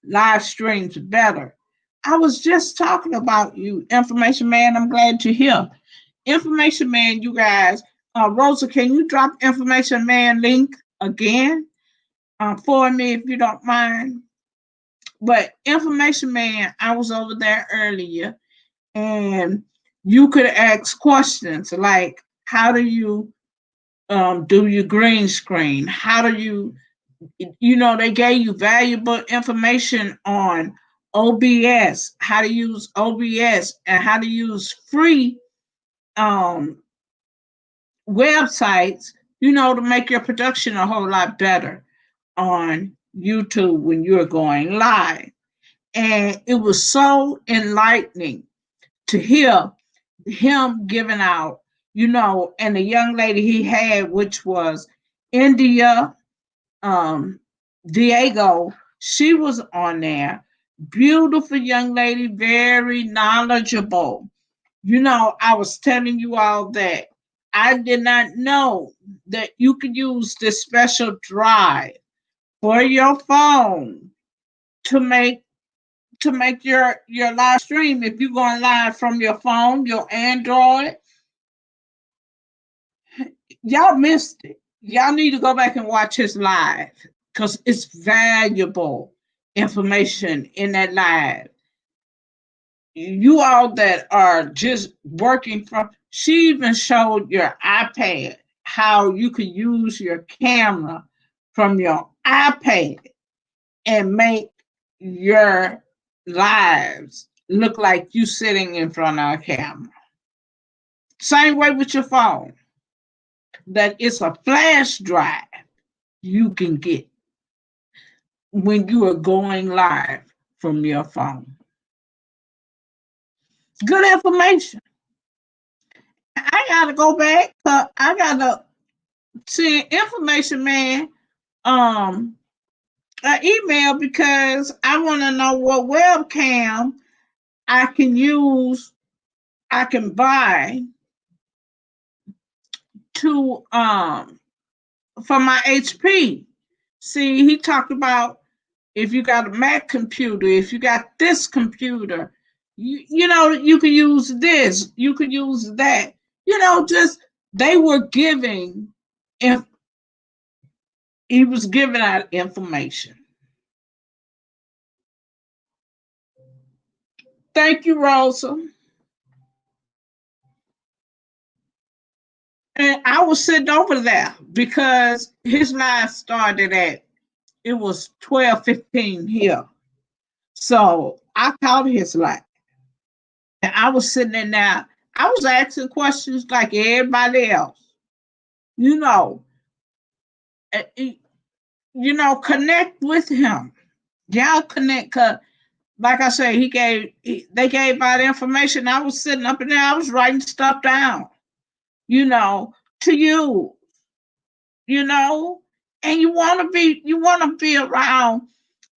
live streams better. I was just talking about you, Information Man. I'm glad you're here. Information Man, you guys. Rosa, can you drop Information Man link again for me if you don't mind? But Information Man, I was over there earlier and you could ask questions like, how do you do your green screen? How do you, they gave you valuable information on OBS, how to use OBS, and how to use free websites, to make your production a whole lot better on YouTube when you're going live. And it was so enlightening to hear him giving out, and the young lady he had, which was India Diego, she was on there. Beautiful young lady, very knowledgeable. I was telling you all that I did not know that you could use this special drive for your phone to make your live stream. If you're going live from your phone, your Android, y'all missed it. Y'all need to go back and watch his live because it's valuable information in that live. You all that are just working from, she even showed your iPad how you could use your camera from your iPad and make your lives look like you sitting in front of a camera. Same way with your phone. That it's a flash drive you can get when you are going live from your phone. Good information. I gotta go back. I gotta see Information Man an email because I want to know what webcam I can use. I can buy to for my HP. See, he talked about if you got a Mac computer, if you got this computer, you could use this, you could use that. Just they were giving, if he was giving out information. Thank you, Rosa. And I was sitting over there because his live started it was 12:15 here. So I caught his live. And I was sitting in there. I was asking questions like everybody else. You know, connect with him. Y'all connect. like I said, they gave out information. I was sitting up in there, I was writing stuff down, you know, to you, you know, and you want to be around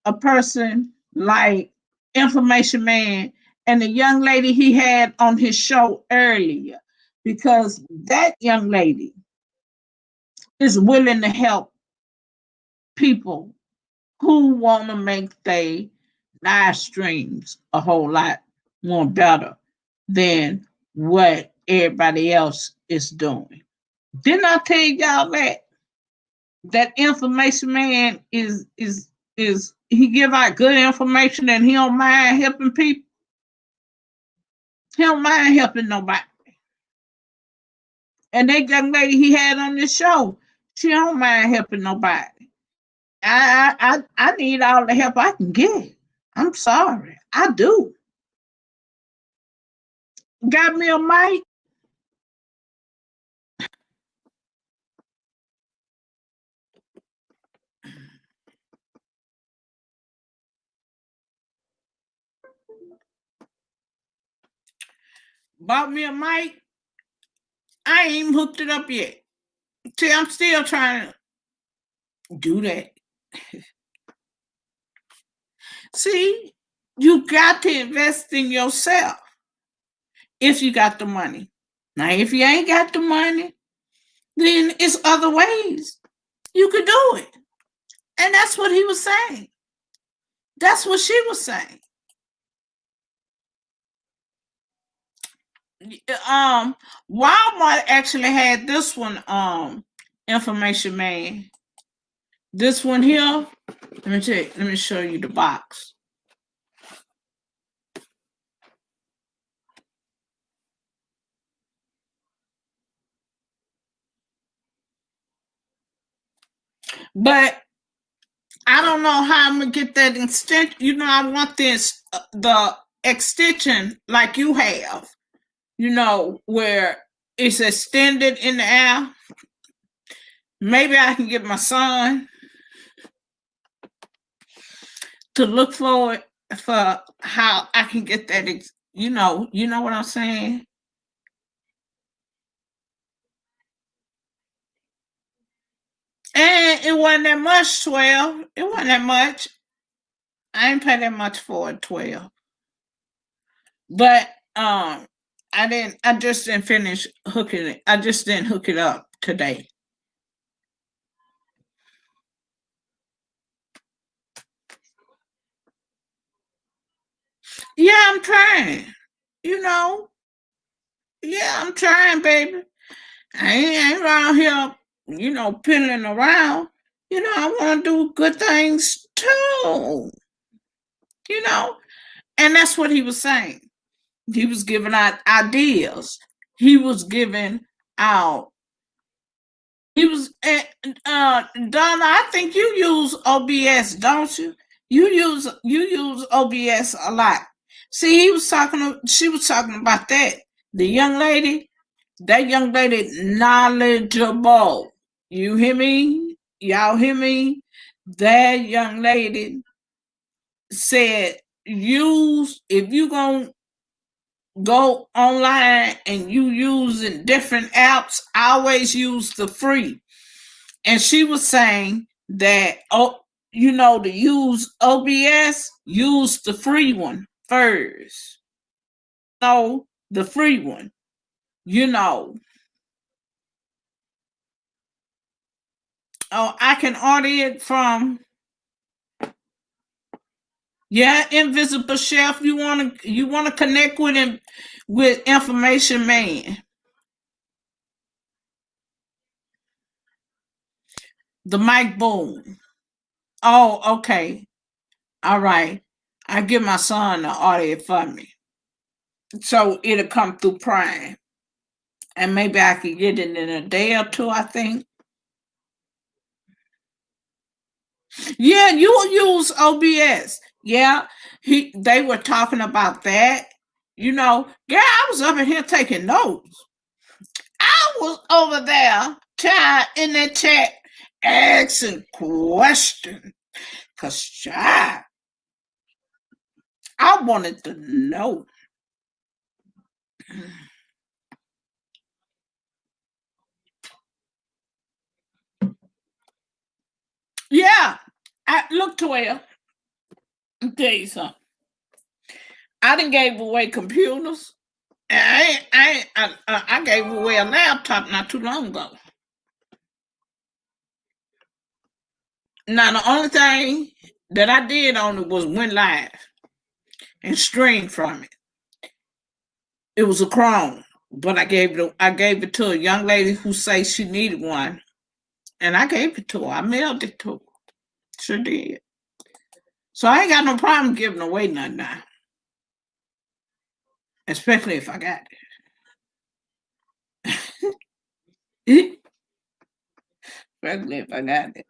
a person like Information Man and the young lady he had on his show earlier, because that young lady is willing to help people who want to make their live streams a whole lot more better than what everybody else is doing. Didn't I tell y'all that Information Man is he give out good information and he don't mind helping people. He don't mind helping nobody. And that young lady he had on this show, she don't mind helping nobody. I need all the help I can get. I'm sorry, I do. Got me a mic? Bought me a mic? I ain't even hooked it up yet. See, I'm still trying to do that. See, you got to invest in yourself if you got the money. Now, if you ain't got the money, then it's other ways you could do it. And that's what he was saying. That's what she was saying. Walmart actually had this one, Information Man. This one here, let me show you the box. But I don't know how I'm gonna get that extension. You know, I want the extension like you have. You know, where it's extended in the air. Maybe I can get my son to look for it, for how I can get that. You know what I'm saying. And it wasn't that much. 12. It wasn't that much. I ain't pay that much for it. 12. But I just didn't finish hooking it. I just didn't hook it up today. Yeah, I'm trying. You know. Yeah, I'm trying, baby. I ain't around here, piddling around. I want to do good things too. You know, and that's what he was saying. He was giving out ideas. He was giving out. He was, Donna. I think you use OBS, don't you? You use OBS a lot. See, she was talking about that. The young lady, that young lady, knowledgeable. You hear me? Y'all hear me? That young lady said, use, if you gonna go online and you using different apps, always use the free. And she was saying that, to use OBS, use the free one first. No, the free one. Oh, I can order it from, yeah, Invisible Chef. You wanna connect with him, with Information Man. The mic boom. Oh, okay. All right. I give my son to order it for me. So it'll come through Prime. And maybe I could get it in a day or two, I think. Yeah, you will use OBS. Yeah, they were talking about that. Girl, I was up in here taking notes. I was over there in that chat asking questions. Cause child, I wanted to know. Yeah, look, 12. I'll tell you something. I done gave away computers. And I gave away a laptop not too long ago. Now the only thing that I did on it was went live and streamed from it. It was a Chrome, but I gave it to a young lady who says she needed one, and I gave it to her. I mailed it to her. Sure did. So I ain't got no problem giving away nothing now, especially if I got it. Especially if I got it.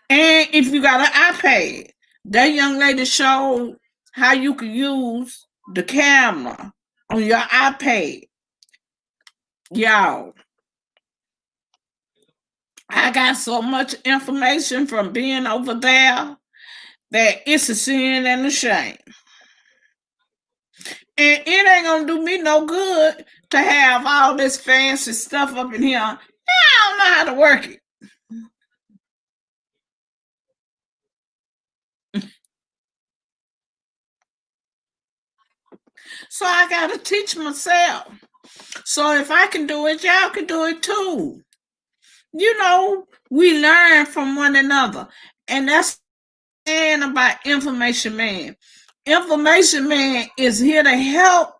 And if you got an iPad, that young lady showed how you can use the camera on your iPad. Y'all, I got so much information from being over there that it's a sin and a shame. And it ain't gonna do me no good to have all this fancy stuff up in here. I don't know how to work it. So I gotta teach myself. So if I can do it, y'all can do it too. You know, we learn from one another. And that's saying about Information Man. Information Man is here to help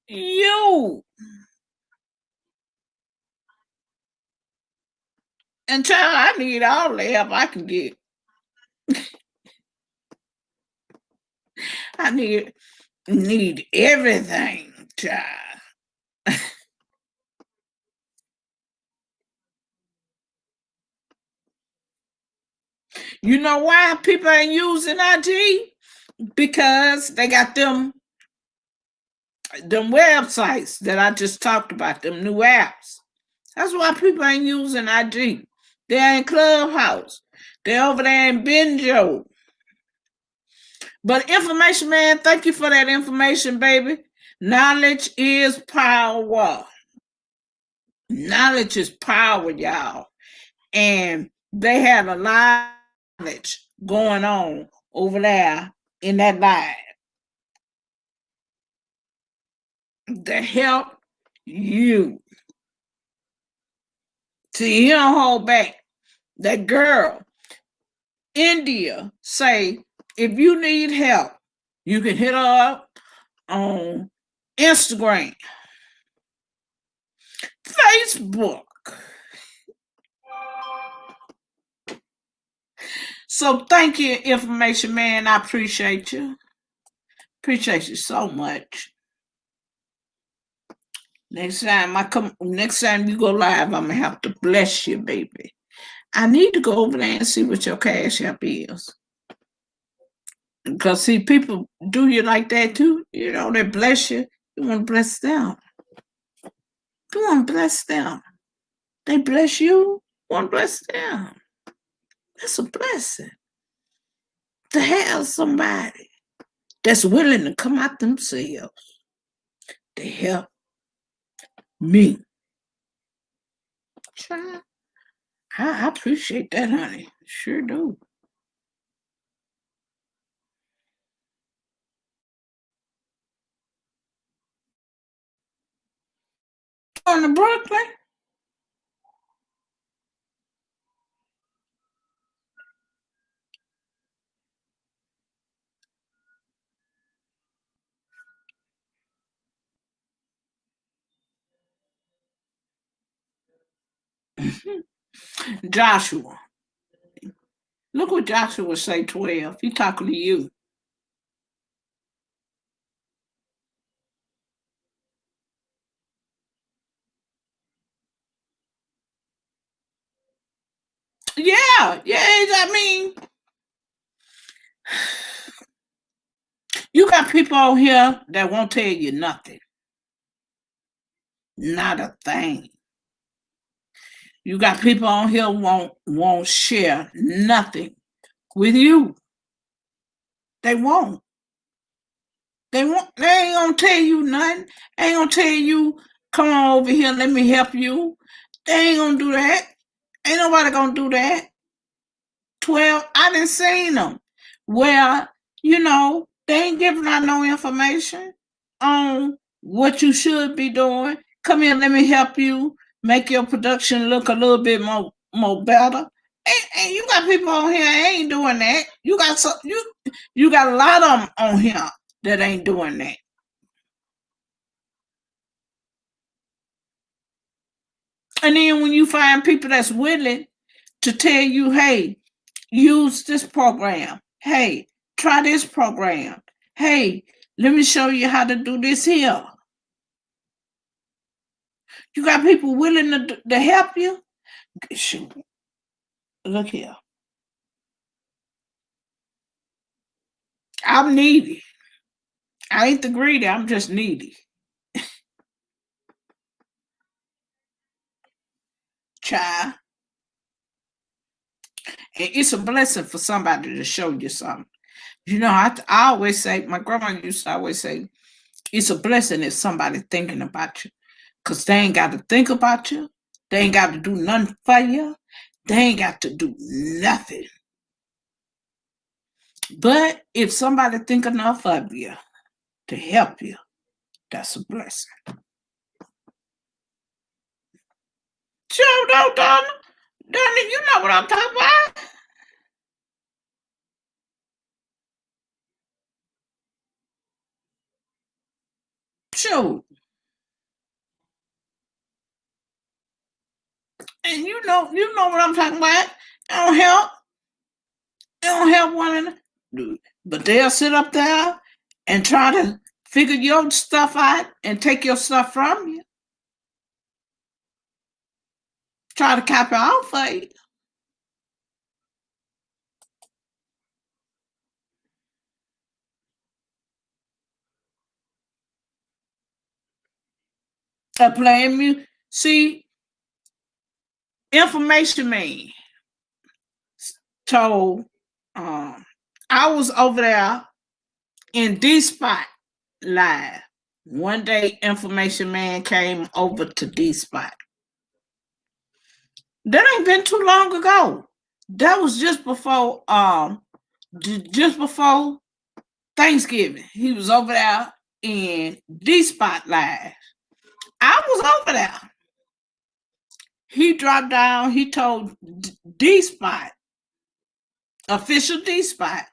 you. And child, I need all the help I can get. I need everything, child. You know why people ain't using IG? Because they got them websites that I just talked about, them new apps. That's why people ain't using IG. They're in Clubhouse. They're over there in Benjo. But Information Man, thank you for that information, baby. Knowledge is power. Knowledge is power, y'all. And they have a lot of knowledge going on over there in that live to help you. See, you don't hold back. That girl, India, say, if you need help, you can hit her up on Instagram, Facebook. So thank you, Information Man. I appreciate you. Appreciate you so much. Next time you go live, I'm gonna have to bless you, baby. I need to go over there and see what your Cash App is. Because see, people do you like that too. You know, they bless you. You want to bless them. You want to bless them. They bless you. You want to bless them. That's a blessing. To have somebody that's willing to come out themselves to help me. I appreciate that, honey. Sure do. On to Brooklyn? Joshua. Look what Joshua say, 12. He talking to you. Yeah, I mean, you got people out here that won't tell you nothing. Not a thing. You got people on here won't share nothing with you. They won't. They ain't gonna tell you nothing. Ain't gonna tell you, come on over here, let me help you. They ain't gonna do that. Ain't nobody gonna do that. 12, I didn't see them. Where, they ain't giving out no information on what you should be doing. Come here, let me help you make your production look a little bit more better. And you got people on here ain't doing that. You got a lot of them on here that ain't doing that. And then when you find people that's willing to tell you, hey, use this program. Hey, try this program. Hey, let me show you how to do this here. You got people willing to help you? Shoot. Look here. I'm needy. I ain't the greedy. I'm just needy. Child. And it's a blessing for somebody to show you something. I always say, my grandma used to always say, it's a blessing if somebody thinking about you. Because they ain't got to think about you. They ain't got to do nothing for you. They ain't got to do nothing. But if somebody think enough of you to help you, that's a blessing. Sure, don't, Donna. Donna, you know what I'm talking about. Sure. And you know what I'm talking about. It don't help. It don't help one another. But they'll sit up there and try to figure your stuff out and take your stuff from you. Try to copy off of you. Playing music. See, Information Man told I was over there in D-Spot live. One day Information Man came over to D-Spot. That ain't been too long ago. That was just before Thanksgiving. He was over there in D-Spot live. I was over there. He dropped down. He told D-Spot, official D-Spot.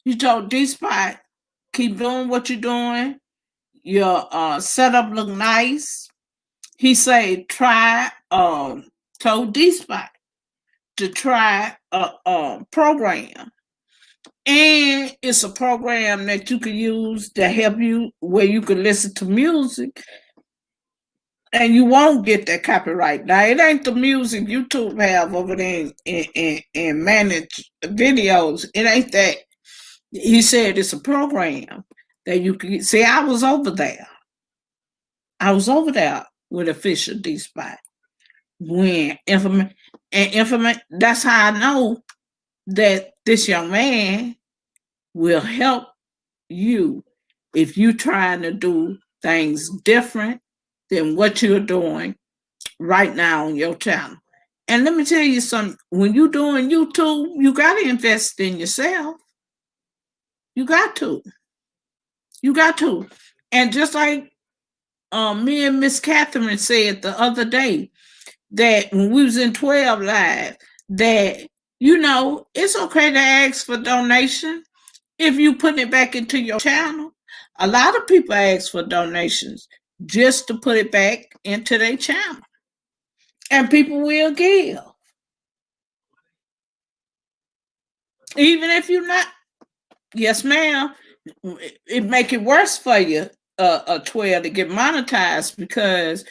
He told D-Spot, keep doing what you're doing. Your setup look nice. He said, told D-Spot to try a program. And it's a program that you can use to help you where you can listen to music and you won't get that copyright. Now, it ain't the music YouTube have over there and manage videos. It ain't that. He said it's a program that you can see. I was over there. With official D-Spot. When that's how I know that this young man will help you if you're trying to do things different than what you're doing right now on your channel. And let me tell you something, when you're doing YouTube, you got to invest in yourself. You got to. And just like me and Miss Catherine said the other day, that when we was in 12 Live, that, it's okay to ask for donation if you put it back into your channel. A lot of people ask for donations just to put it back into their channel. And people will give. Even if you're not, yes, ma'am, it make it worse for you, a 12 to get monetized, because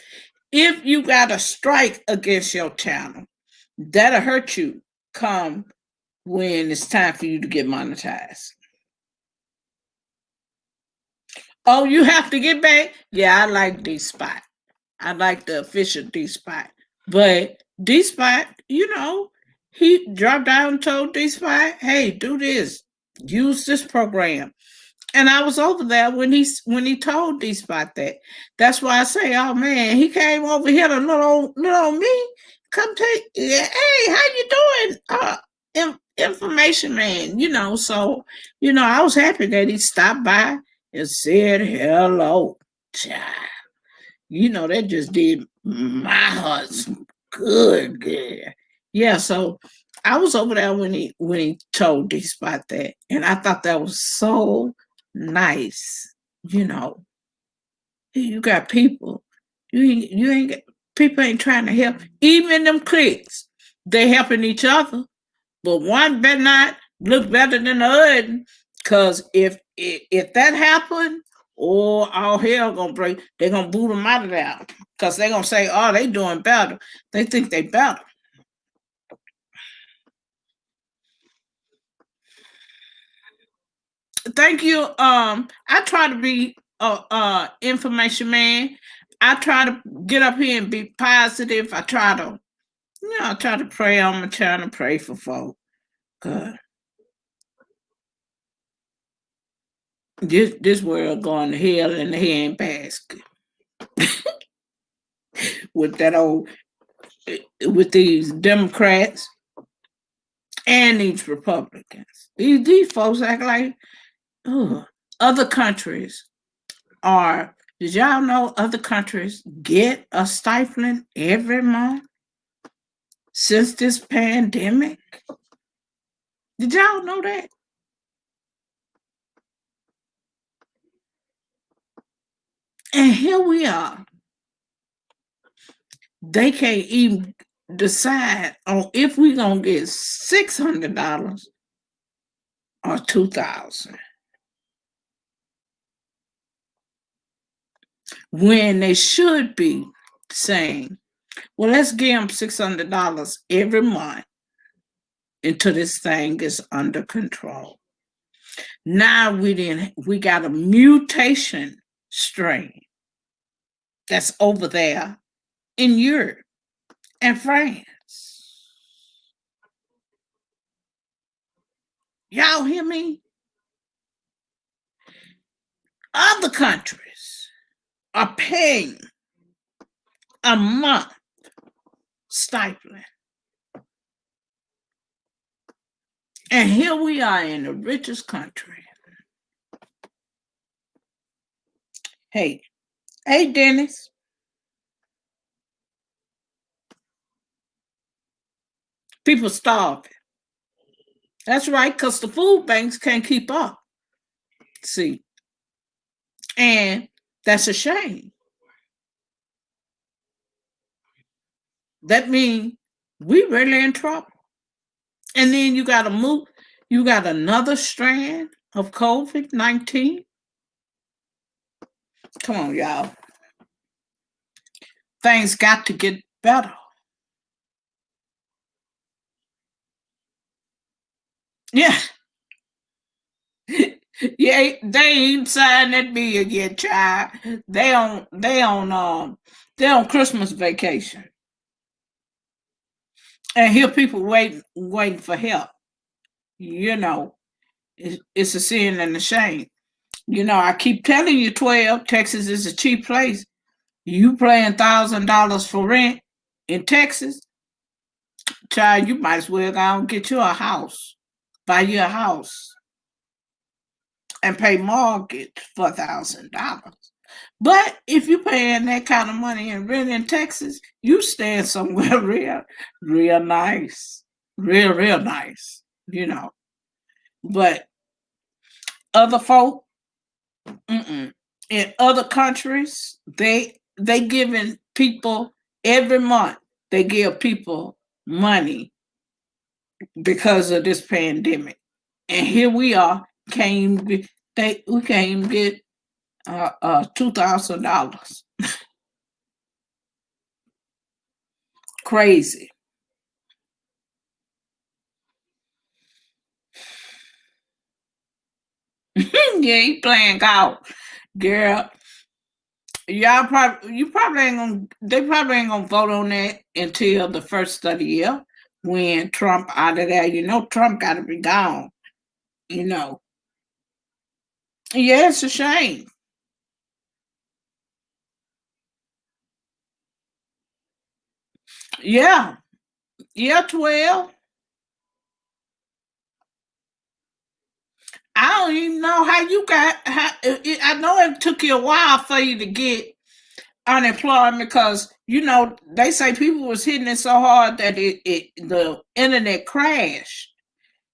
if you got a strike against your channel, that'll hurt you come when it's time for you to get monetized. Oh, you have to get back? Yeah, I like D-Spot. I like the official D-Spot. But D-Spot, he dropped down and told D-Spot, hey, do this. Use this program. And I was over there when he told D-Spot that. That's why I say, oh man, he came over here to little me. Come take, yeah, hey, how you doing? Information man, so I was happy that he stopped by and said hello. Child. That just did my heart good. Yeah, so I was over there when he told D-Spot that, and I thought that was so nice. You got people. You ain't got, people ain't trying to help. Even them cliques, they helping each other, but one better not look better than the other. Cause if that happened, all hell gonna break. They're gonna boot them out of there. Cause they're gonna say, oh, they doing better. They think they better. Thank you. I try to be information man. I try to get up here and be positive. I try to pray. I'm trying to pray for folk. Good. This world going to hell in the handbasket with that old with these Democrats and these Republicans. These folks act like other countries are. Did y'all know other countries get a stipend every month since this pandemic? Did y'all know that? And here we are. They can't even decide on if we're gonna get $600 or $2,000. When they should be saying, well, let's give them $600 every month until this thing is under control. Now we got a mutation strain that's over there in Europe and France. Y'all hear me? Other countries are paying a month stipend. And here we are in the richest country. Hey, Dennis. People starving. That's right, because the food banks can't keep up. See, and that's a shame. That means we really in trouble. And then you got another strand of COVID-19. Come on, y'all. Things got to get better. Yeah. Yeah, they ain't signed that bill yet, child. They on Christmas vacation. And here people waiting for help. It's a sin and a shame. I keep telling you, 12, Texas is a cheap place. You paying $1,000 for rent in Texas, child, you might as well go and get you a house. Buy you a house and pay mortgage for $1,000. But if you paying that kind of money in rent in Texas, you staying somewhere real nice. Real nice, But other folk, in other countries, they giving people every month. They give people money because of this pandemic, and here we are. We can't even get $2,000. Crazy. Yeah, he playing golf, girl. you probably ain't gonna they probably ain't gonna vote on that until the first of the year when Trump out of there. Trump gotta be gone, you know. Yeah, it's a shame. Yeah. Yeah, 12. I don't even know how you got I know it took you a while for you to get unemployment because they say people was hitting it so hard that the internet crashed,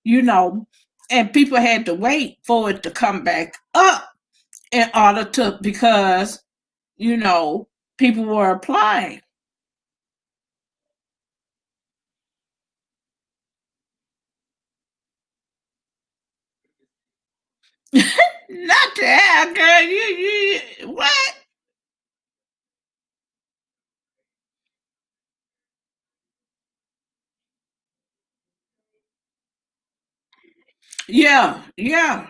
you know, and people had to wait for it to come back up in order to because you know people were applying. Not that girl, you what? Yeah, yeah,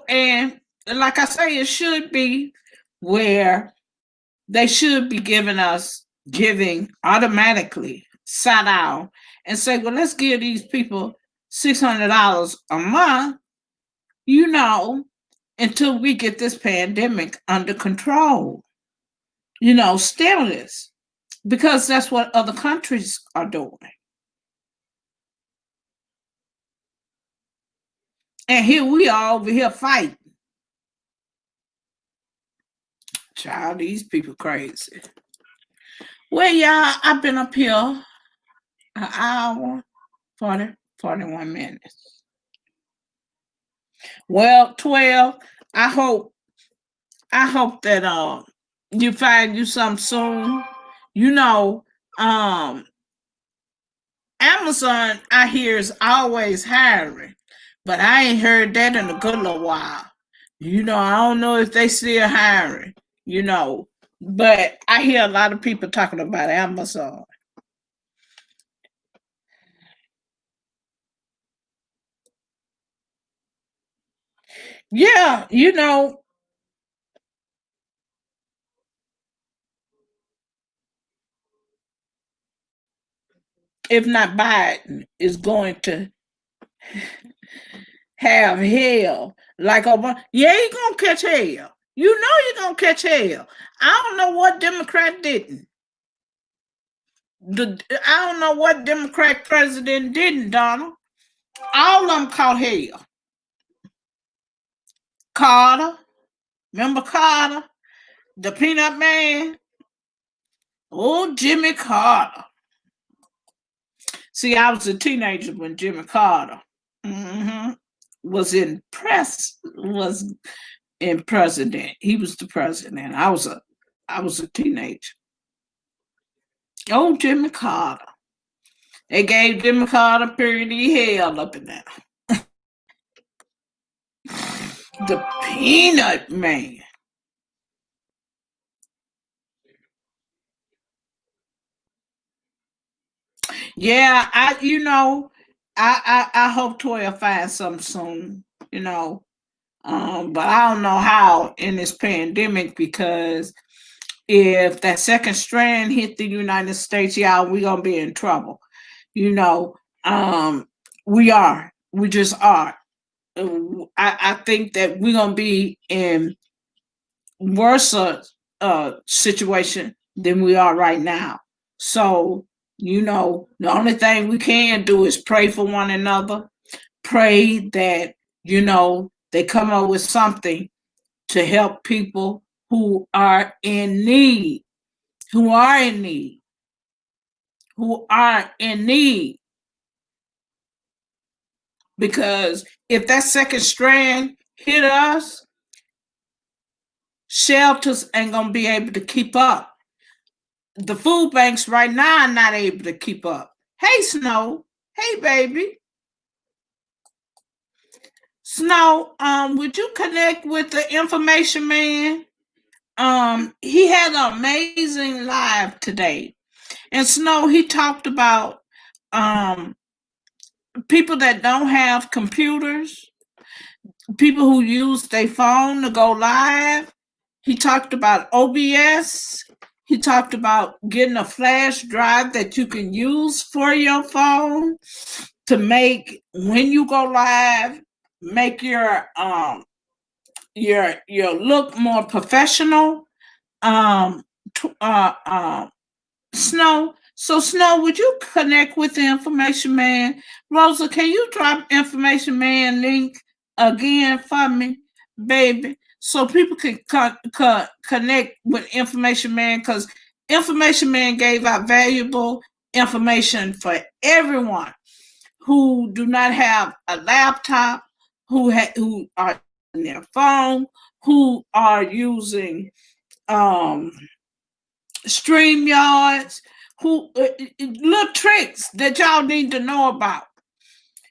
and like I say, it should be where they should be giving automatically sat down and say, well, let's give these people $600 a month, you know, until we get this pandemic under control, stimulus, because that's what other countries are doing. And here we are over here fighting. Child, these people crazy. Well, y'all, I've been up here an hour, 41 minutes. Well, 12, I hope that you find you some soon. You know, um Amazon I hear is always hiring, but I ain't heard that in a good little while. I don't know if they still hiring, but I hear a lot of people talking about Amazon. Yeah, if not Biden is going to have hell like Obama. Yeah, he gonna catch hell. You know you're gonna catch hell. I don't know what Democrat didn't. I don't know what Democrat president didn't, Donald. All of them caught hell. Carter, remember Carter, the Peanut Man? Oh, Jimmy Carter. See, I was a teenager when Jimmy Carter hmm was in president. He was the president. I was a teenager. Oh, Jimmy Carter. They gave Jimmy Carter pretty hell up in there. The Peanut Man. Yeah, I hope 12 finds something soon, but I don't know how in this pandemic because if that second strand hit the United States, y'all, we're gonna be in trouble. You know, um, we are. We just are. I think that we're gonna be in worse situation than we are right now. So, the only thing we can do is pray for one another, pray that, they come up with something to help people who are in need, who are in need, who are in need. Because if that second strand hit us, shelters ain't gonna be able to keep up. The food banks right now are not able to keep up. Hey, Snow. Hey, baby. Snow, would you connect with the information man? He had an amazing live today. And Snow, he talked about people that don't have computers, people who use their phone to go live. He talked about OBS. He talked about getting a flash drive that you can use for your phone to make, when you go live, make your look more professional. Snow. So Snow, would you connect with the Information Man? Rosa, can you drop Information Man link again for me, baby? So people can connect with Information Man, because Information Man gave out valuable information for everyone who do not have a laptop, who are on their phone, who are using StreamYards, who little tricks that y'all need to know about.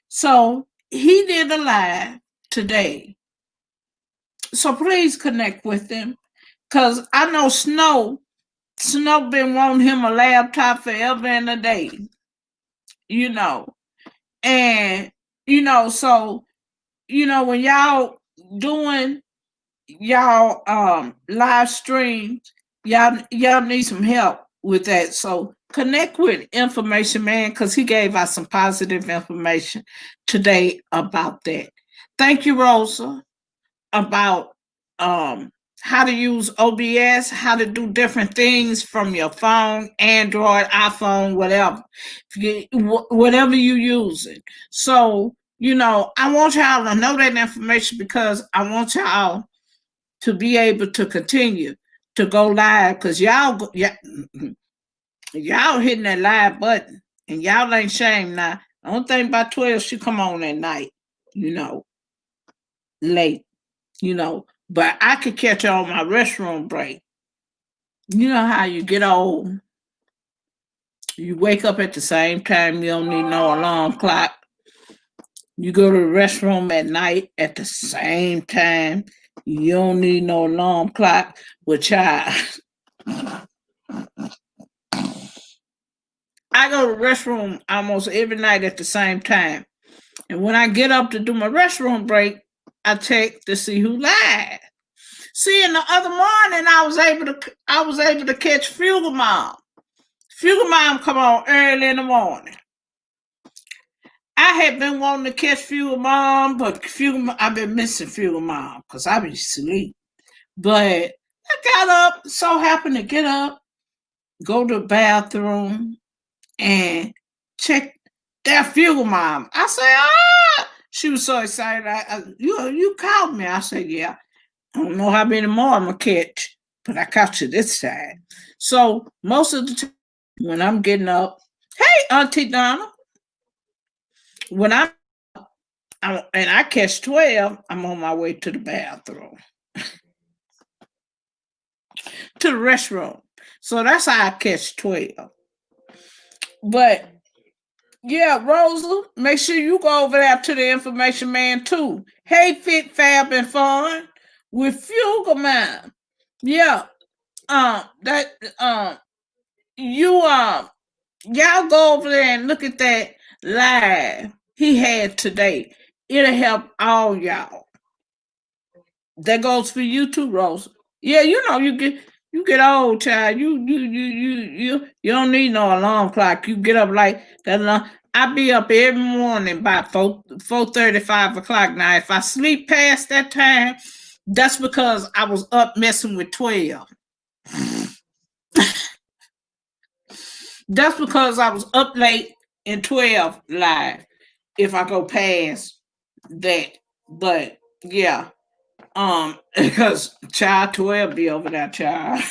So he did a live today. So please connect with him, because I know Snow been wanting him a laptop forever and a day. And so when y'all doing y'all live streams, y'all need some help with that. So connect with Information Man, because he gave us some positive information today about that. Thank you, Rosa, about how to use OBS, how to do different things from your phone, Android, iPhone, whatever you use it. So I want y'all to know that information, because I want y'all to be able to continue to go live, because y'all hitting that live button, and y'all ain't shame now. I don't think by 12 she come on at night, late, but I could catch her on my restroom break. You know how you get old, you wake up at the same time, you don't need no alarm clock. You go to the restroom at night at the same time, you don't need no alarm clock. With child, I go to the restroom almost every night at the same time. And when I get up to do my restroom break, I check to see who lied. See, in the other morning, I was able to catch Fugal Mom. Fugal Mom come on early in the morning. I had been wanting to catch Fugal Mom, but I've been missing Fugal Mom because I be asleep. But I got up, so happened to get up, go to the bathroom, and check that Fugal Mom. I said, ah! She was so excited. You called me. I said, yeah. I don't know how many more I'm going to catch, but I caught you this time. So most of the time when I'm getting up, hey, Auntie Donna, when and I catch 12, I'm on my way to the bathroom, to the restroom. So that's how I catch 12. But yeah, Rosa, make sure you go over there to the Information Man too. Hey, Fit, Fab, and Fun with Fugal Man. Yeah. Y'all go over there and look at that live he had today. It'll help all y'all. That goes for you too, Rosa. Yeah, you get old, child. You don't need no alarm clock. You get up like that alarm. I be up every morning by 4:30, 5 o'clock. Now, if I sleep past that time, that's because I was up messing with 12. That's because I was up late in 12 live. If I go past that, but yeah, because child 12 be over there, child.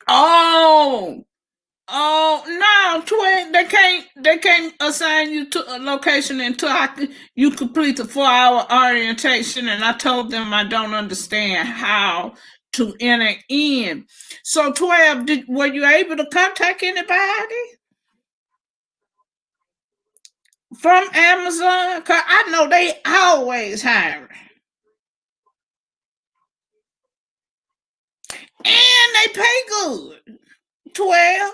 Oh no, twin! They can't assign you to a location until you complete the 4-hour orientation. And I told them I don't understand how to enter in. So 12, were you able to contact anybody from Amazon? Cause I know they always hiring, and they pay good. 12.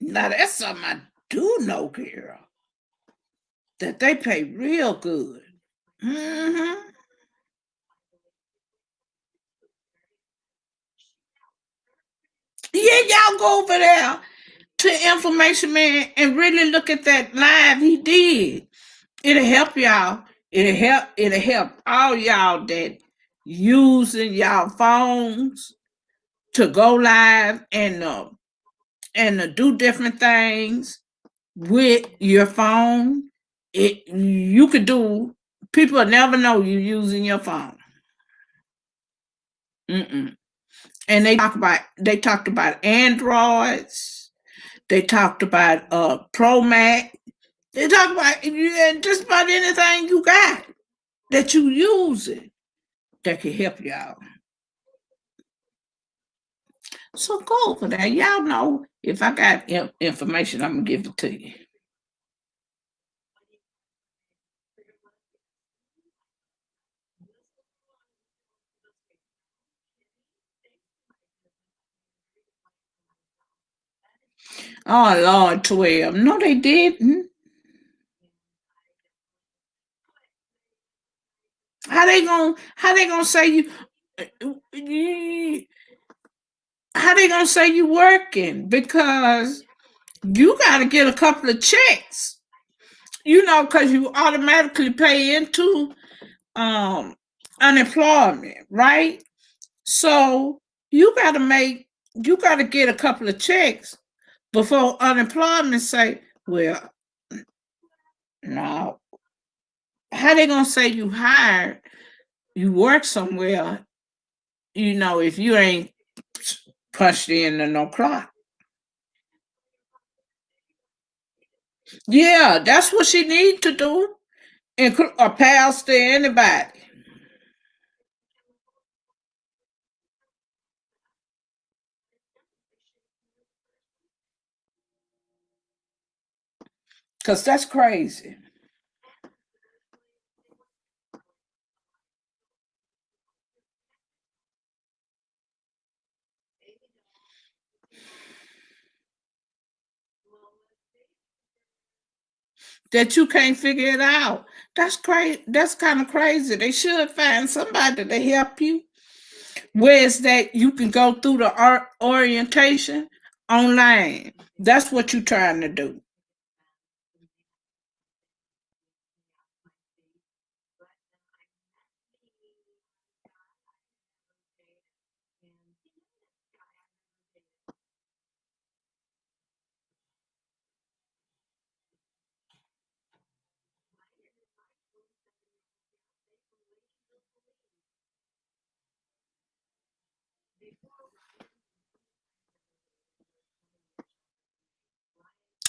Now that's something I do know, girl. That they pay real good. Mm-hmm. Yeah, y'all go over there to Information Man and really look at that live he did. It'll help y'all. It'll help all y'all that using y'all phones to go live and do different things with your phone. You could do. People will never know you using your phone. Mm-mm. And they talked about Androids. They talked about Pro Mac. They talk about just about anything you got that you use it that can help y'all. So go over there. Y'all know if I got information, I'm gonna give it to you. Oh Lord, 12. No, they didn't. How they gonna say you how they gonna say you working? Because you gotta get a couple of checks, because you automatically pay into um unemployment, right? So you gotta get a couple of checks before unemployment say, well, no. How they gonna say you hired, you work somewhere, if you ain't punched in to no clock? Yeah, that's what she need to do. A pastor, anybody. Because that's crazy. That you can't figure it out. That's crazy. That's kind of crazy. They should find somebody to help you. Where is that you can go through the art orientation online? That's what you're trying to do.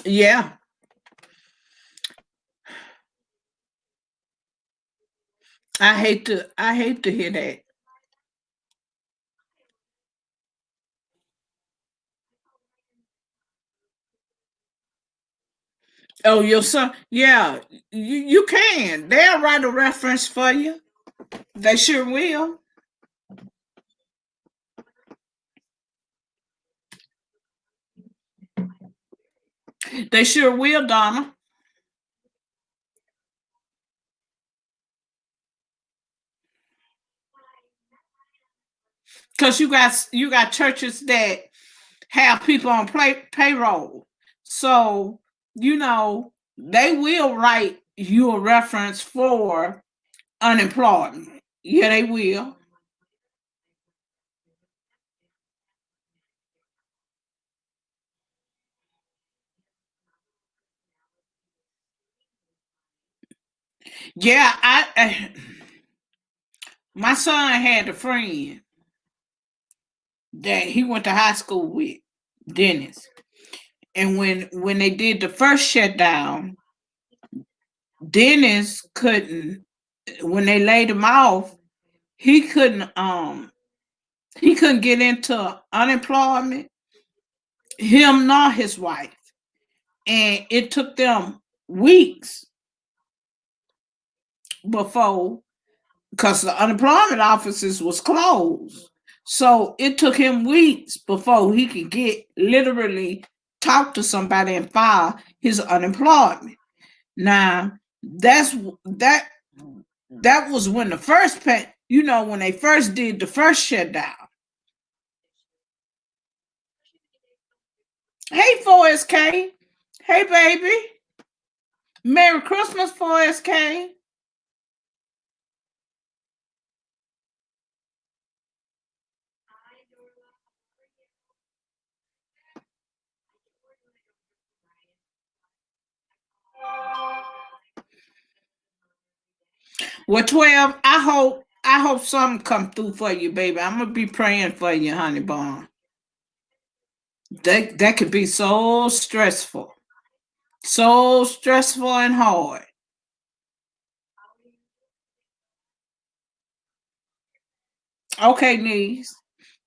Yeah. I hate to hear that. Oh, your son. Yeah, you can. They'll write a reference for you. They sure will. They sure will, Donna. Because you got churches that have people on payroll. So, they will write you a reference for unemployment. Yeah, they will. Yeah, my son had a friend that he went to high school with, Dennis. And when they did the first shutdown, Dennis couldn't when they laid him off, he couldn't he couldn't get into unemployment, him nor his wife. And it took them weeks before, because the unemployment offices was closed. So it took him weeks before he could get literally talk to somebody and file his unemployment. Now, that was when the first when they first did the first shutdown. Hey, 4SK. Hey, baby. Merry Christmas, 4SK. Well, 12, I hope something come through for you, baby. I'm gonna be praying for you, honey bun. That could be so stressful. So stressful and hard. Okay, niece.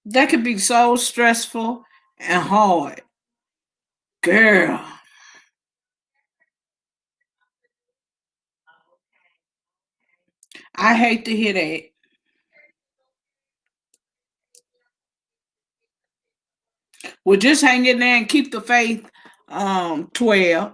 That could be so stressful and hard. Girl. I hate to hear that. Well, just hang in there and keep the faith, 12,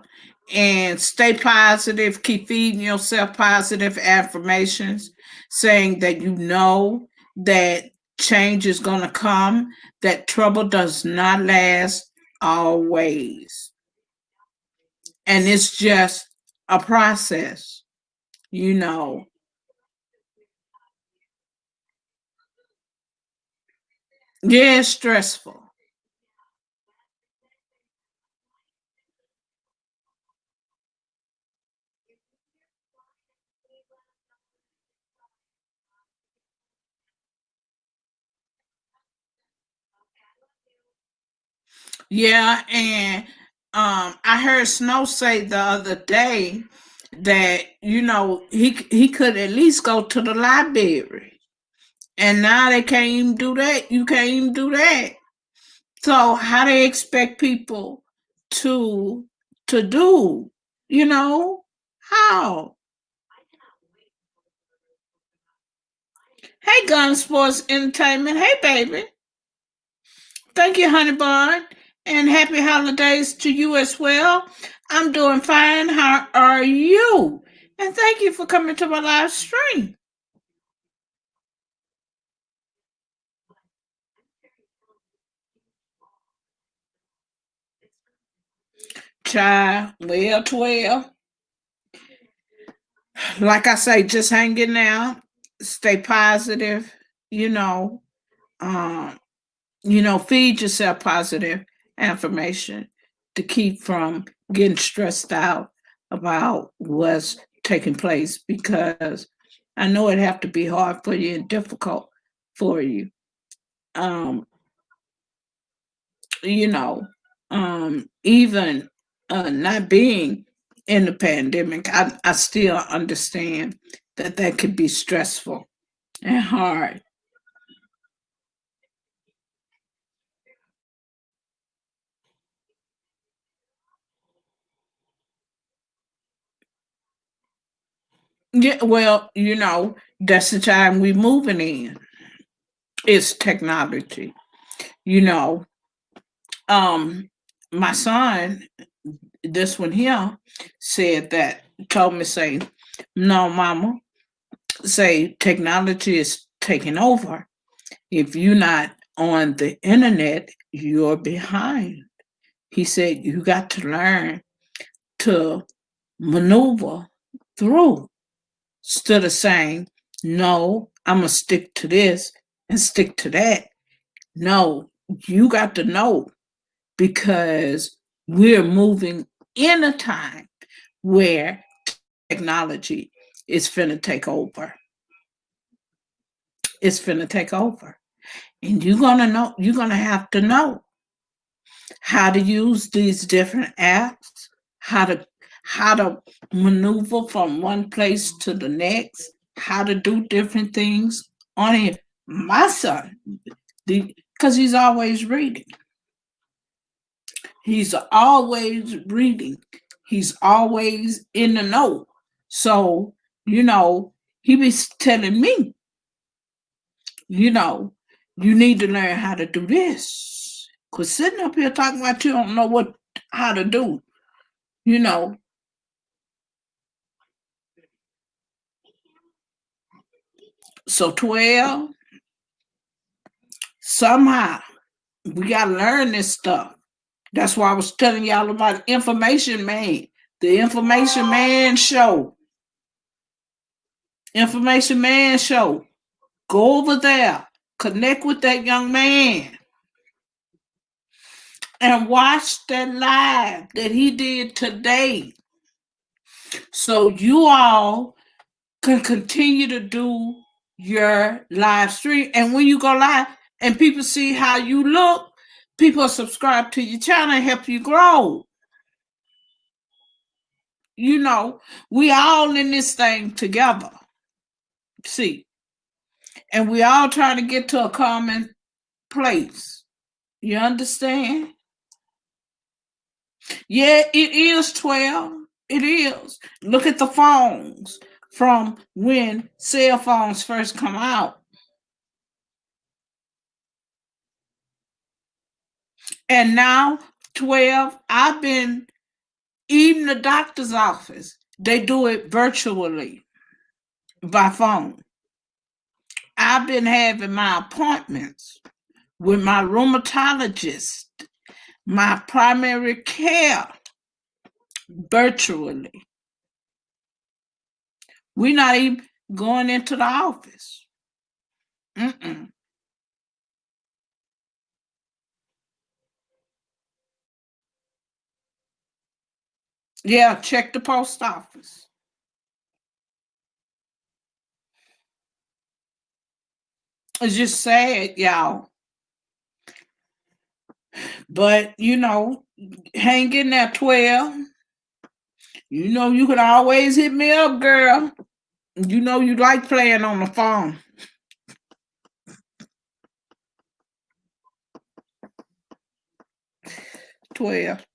and stay positive. Keep feeding yourself positive affirmations, saying that you know that change is going to come, that trouble does not last always. And it's just a process, you know. Yeah, it's stressful. Yeah, and I heard Snow say the other day that he could at least go to the library, and now they can't even do that. You can't even do that. So how they expect people to do? How? Hey, Gun Sports Entertainment. Hey, baby. Thank you, honey bun, and happy holidays to you as well. I'm doing fine. How are you? And thank you for coming to my live stream. Child, well, 12. Like I say, just hang in there. Stay positive, you know. Um, feed yourself positive affirmation to keep from getting stressed out about what's taking place, because I know it have to be hard for you and difficult for you. Um, you know, even not being in the pandemic, I still understand that could be stressful and hard. Yeah, well, that's the time we're moving in. It's technology. You know, my son, this one here, said that, told me, say, no, mama, say technology is taking over. If you're not on the internet, you're behind. He said you got to learn to maneuver through, instead of saying, no, I'm going to stick to this and stick to that. No, you got to know, because we're moving in a time where technology is finna take over. It's finna take over. And you're gonna have to know how to use these different apps, how to maneuver from one place to the next, how to do different things on it. My son, because he's always reading. He's always reading. He's always in the know. So, he be telling me, you need to learn how to do this. Because sitting up here talking about you don't know what how to do, you know. So 12, somehow we gotta learn this stuff. That's why I was telling y'all about Information Man, the Information Man show. Information Man show. Go over there, connect with that young man, and watch that live that he did today. So you all can continue to do your live stream. And when you go live and people see how you look, people subscribe to your channel and help you grow. You know, we all in this thing together. See, and we all trying to get to a common place. You understand? Yeah, it is 12. It is. Look at the phones from when cell phones first come out. And now 12, I've been, even the doctor's office, they do it virtually by phone. I've been having my appointments with my rheumatologist, my primary care, virtually. We're not even going into the office. Yeah, check the post office. It's just sad, y'all. But, you know, hang in there, 12. You know, you can always hit me up, girl. You know you like playing on the phone. 12.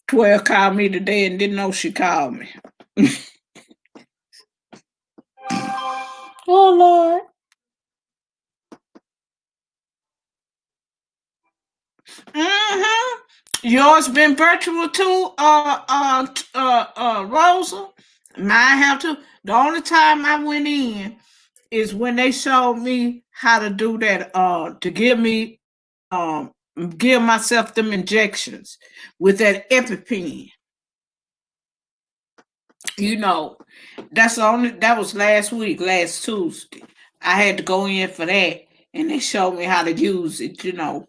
12 called me today and didn't know she called me. Oh, Lord. Yours been virtual too, Rosa? Mine have to. The only time I went in is when they showed me how to do that, to give me, give myself them injections with that EpiPen. You know, that was last week, last Tuesday. I had to go in for that, and they showed me how to use it, you know,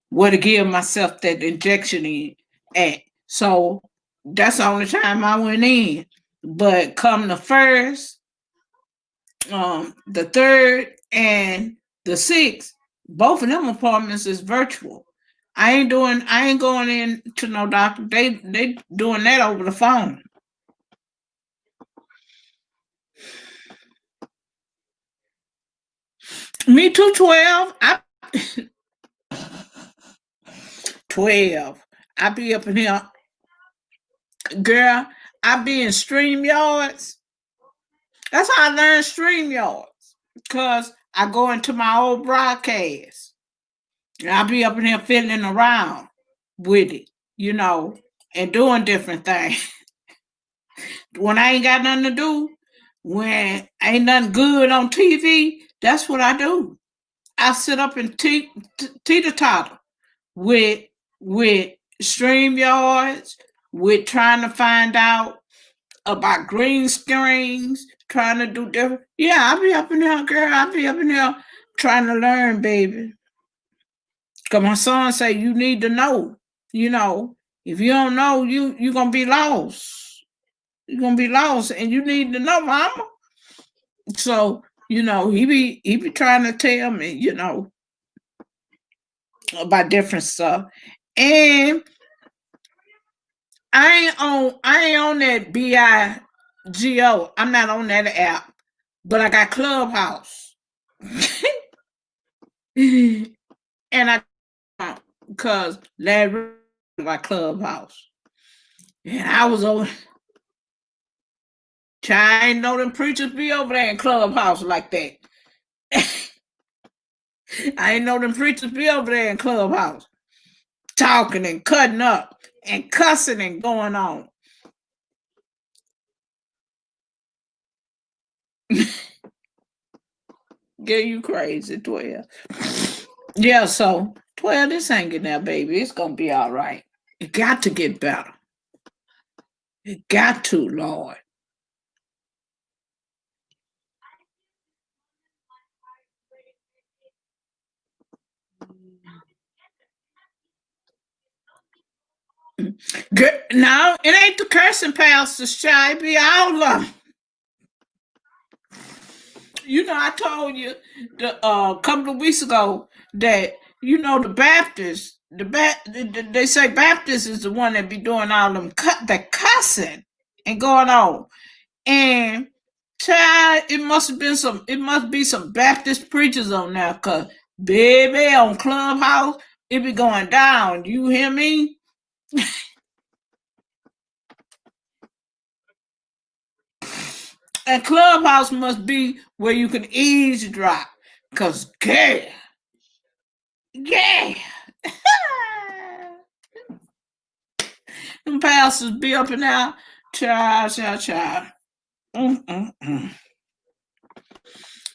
where to give myself that injection in at. So that's the only time I went in. But come the 1st, the 3rd, and the 6th, both of them appointments is virtual. I ain't going in to no doctor. They doing that over the phone. Me too, 12. 12. I be up in here. Girl, I be in StreamYards. That's how I learned StreamYards. Because I go into my old broadcast. And I be up in here fiddling around with it, you know, and doing different things. When I ain't got nothing to do, when ain't nothing good on TV, that's what I do. I sit up and teeter-totter with StreamYards, with trying to find out about green screens, trying to do different. Yeah, I be up in there, girl. I be up in there trying to learn, baby. Because my son say you need to know. You know, if you don't know, you're going to be lost. You're going to be lost, and you need to know, mama. So, you know, he be trying to tell me, you know, about different stuff. And I ain't on that BIGO. I'm not on that app, but I got Clubhouse. And I because Larry my Clubhouse. And I was over. I ain't know them preachers be over there in Clubhouse like that. I ain't know them preachers be over there in Clubhouse talking and cutting up and cussing and going on. Get you crazy, 12. Yeah, so 12, this ain't getting out, baby. It's gonna be all right. It got to get better. It got to, Lord. No, it ain't the cursing pastors, child. It be all of them. You know, I told you a couple of weeks ago that the Baptists, they say Baptist is the one that be doing all them the cussing and going on. And child, it must be some Baptist preachers on there, cause baby on Clubhouse, it be going down. You hear me? And Clubhouse must be where you can eavesdrop. Cause yeah. Them pastors be up and out. Child.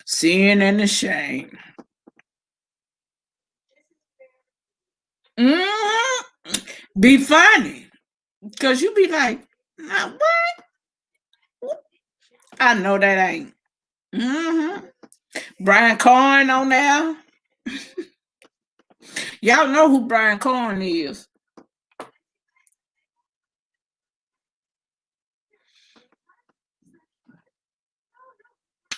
Sin and the shame. Be funny. Cause you be like, nah, what? I know that ain't. Brian Corn on there. Y'all know who Brian Corn is.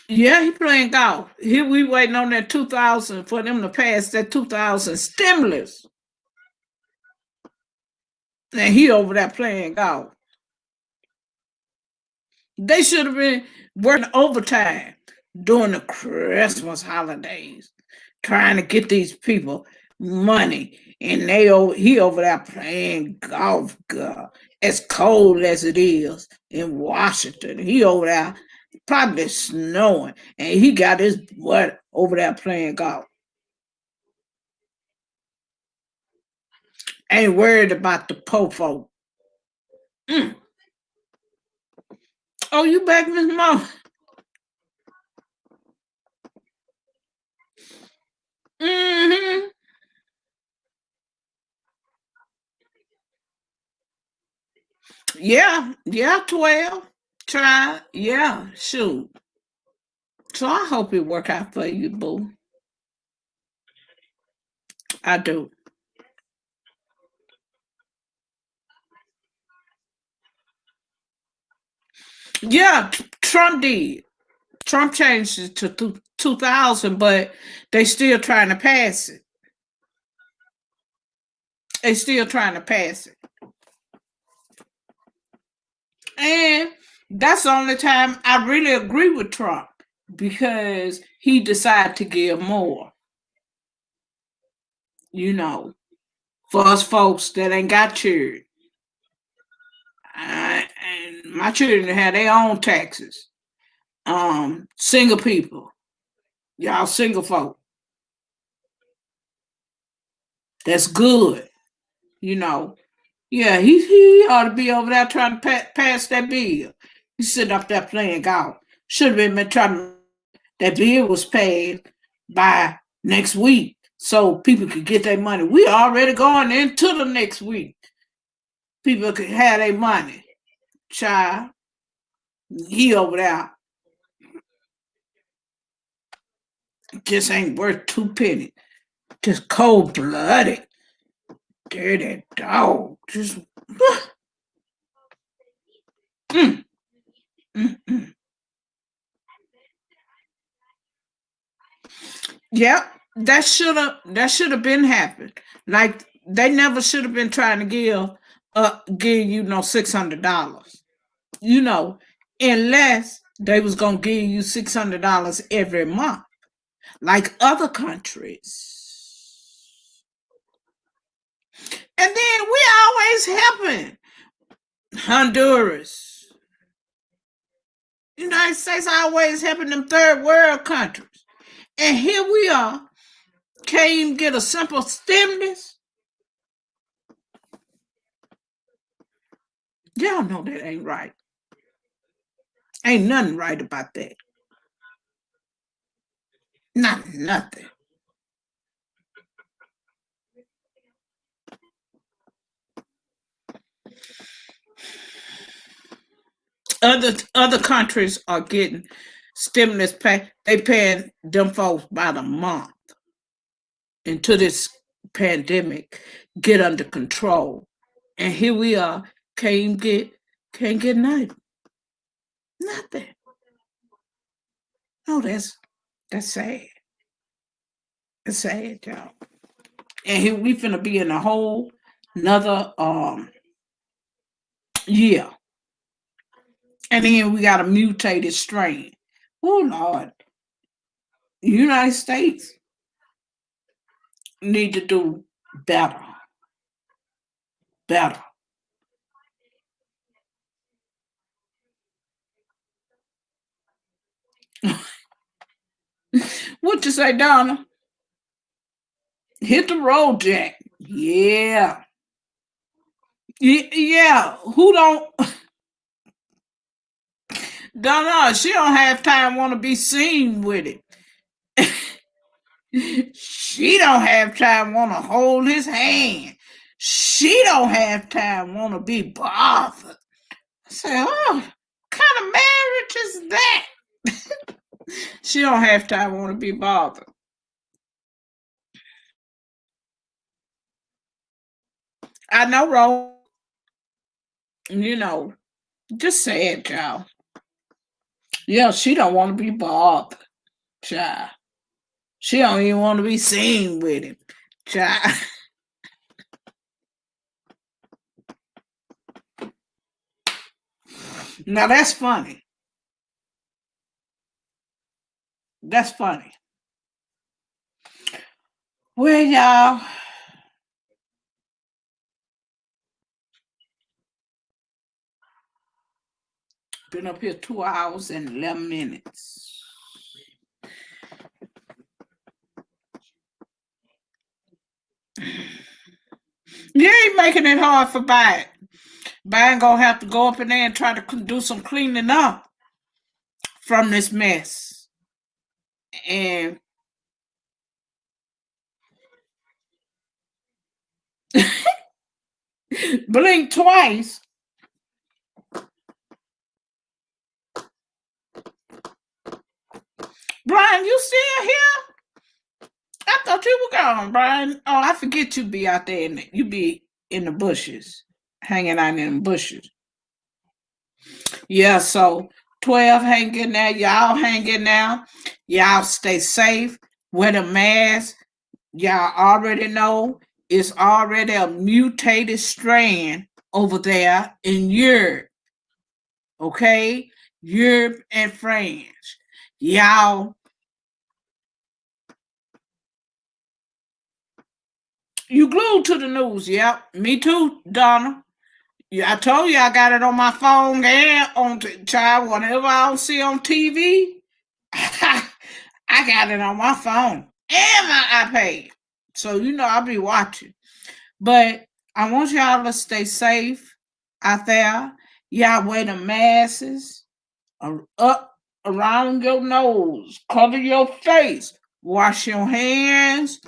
Yeah, he playing golf. Here we waiting on that 2000 for them to pass that 2000 stimulus. And he over there playing golf. They should have been working overtime during the Christmas holidays, trying to get these people money. And he over there playing golf, girl. As cold as it is in Washington. He over there probably snowing. And he got his butt over there playing golf. Ain't worried about the po folk. Oh, you back, Miss Mo? Yeah, 12. Try, yeah, shoot. So I hope it work out for you, boo. I do. Yeah, Trump did. Trump changed it to 2000, but they still trying to pass it. They still trying to pass it. And that's the only time I really agree with Trump, because he decided to give more. For us folks that ain't got children. And my children have their own taxes. Single people. Y'all single folk. That's good. Yeah, he ought to be over there trying to pass that bill. He's sitting up there playing golf. Should have been trying. That bill was paid by next week, so people could get their money. We already going into the next week. People could have their money. Child, he over there just ain't worth 2 pennies. Just cold blooded. Dirty dog. Just. Yep, that should have been happened. Like they never should have been trying to give you $600. Unless they was gonna give you $600 every month, like other countries. And then we always helping Honduras. United States always helping them third world countries. And here we are, can't even get a simple stimulus. Y'all know that ain't right. Ain't nothing right about that. Nothing. Other countries are getting stimulus pay. They paying them folks by the month until this pandemic get under control. And here we are, can't get nothing. Nothing. No, that's sad. It's sad, y'all. And here we finna be in a whole another year. And then we got a mutated strain. Oh Lord. United States need to do better. Better. What you say, Donna? Hit the road, Jack. Yeah. Yeah. Who don't Donna, she don't have time want to be seen with it. She don't have time want to hold his hand. She don't have time want to be bothered. I say, oh, what kind of marriage is that? She don't have time want to be bothered. I know, Ro. You know, just say it, y'all. Yeah, she don't want to be bothered, child. She don't even want to be seen with him, child. Now that's funny. That's funny. Well, y'all, been up here 2 hours and 11 minutes. You ain't making it hard for Biden. Biden gonna have to go up in there and try to do some cleaning up from this mess. And blink twice. Brian, you still here? I thought you were gone, Brian. Oh, I forget you be out there and you be in the bushes, hanging out in the bushes. Yeah, so 12 hanging there, y'all hanging now. Y'all stay safe. Wear the mask. Y'all already know it's already a mutated strand over there in Europe. Okay? Europe and France. Y'all, you glued to the news. Yep. Me too, Donna. Yeah, I told you I got it on my phone and on child. Whatever I don't see on TV, I got it on my phone and my iPad. So you know I'll be watching. But I want y'all to stay safe out there. Y'all wear the masks up around your nose, cover your face, wash your hands,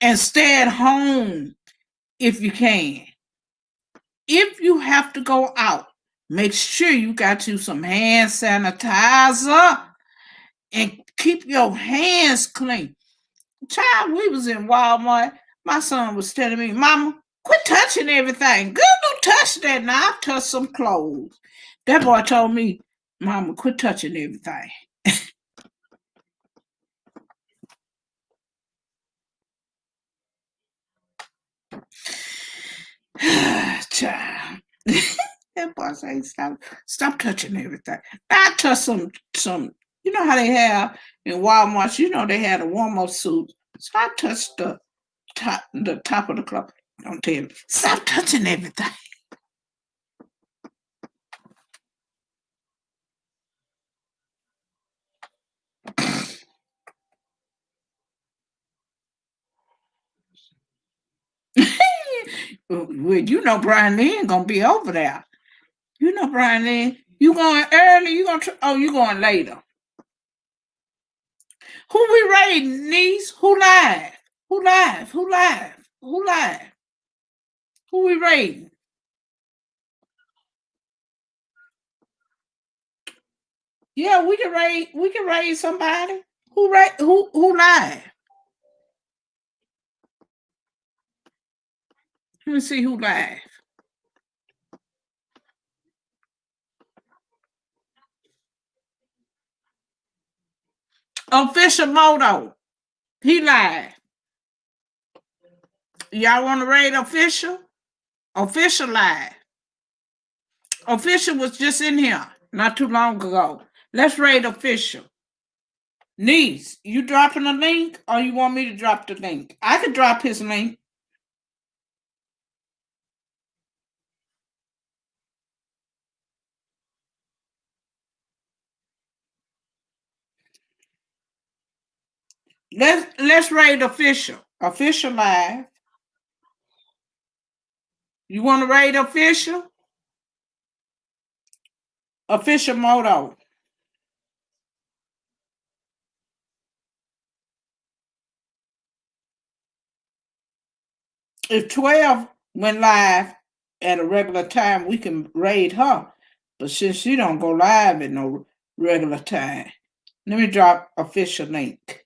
and stay at home if you can. If you have to go out, make sure you got you some hand sanitizer and keep your hands clean. Child, we was in Walmart. My son was telling me, Mama, quit touching everything. Girl, don't touch that now. I touched some clothes. That boy told me, Mama, quit touching everything. Child. That boy say, stop touching everything. I touch some, you know how they have in Walmart, you know they had a warm-up suit. So I touched the top of the cloth. Don't tell me. Stop touching everything. Well, you know Brian Lee ain't gonna be over there. You know, Brian Lynn, you going early? You going you going later? Who we raiding, niece? Who live? Who live? Who live? Who live? Who we raiding? Yeah, we can raid. We can raid somebody. Who live? Let me see who live. Official Moto. He live. Y'all want to raid official? Official live. Official was just in here not too long ago. Let's raid official. Niece, you dropping a link or you want me to drop the link? I could drop his link. Let's raid official. Official live. You want to raid official? Official Moto. If 12 went live at a regular time, we can raid her. But since she don't go live at no regular time, let me drop official link.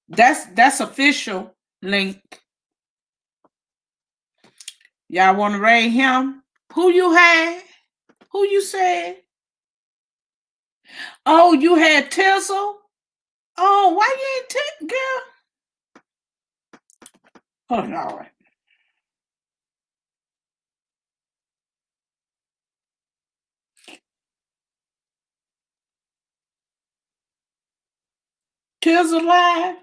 That's official link. Y'all want to raid him? Who you had? Who you said? Oh, you had Tizzle? Oh, why you ain't girl? Oh, no. Tizzle live?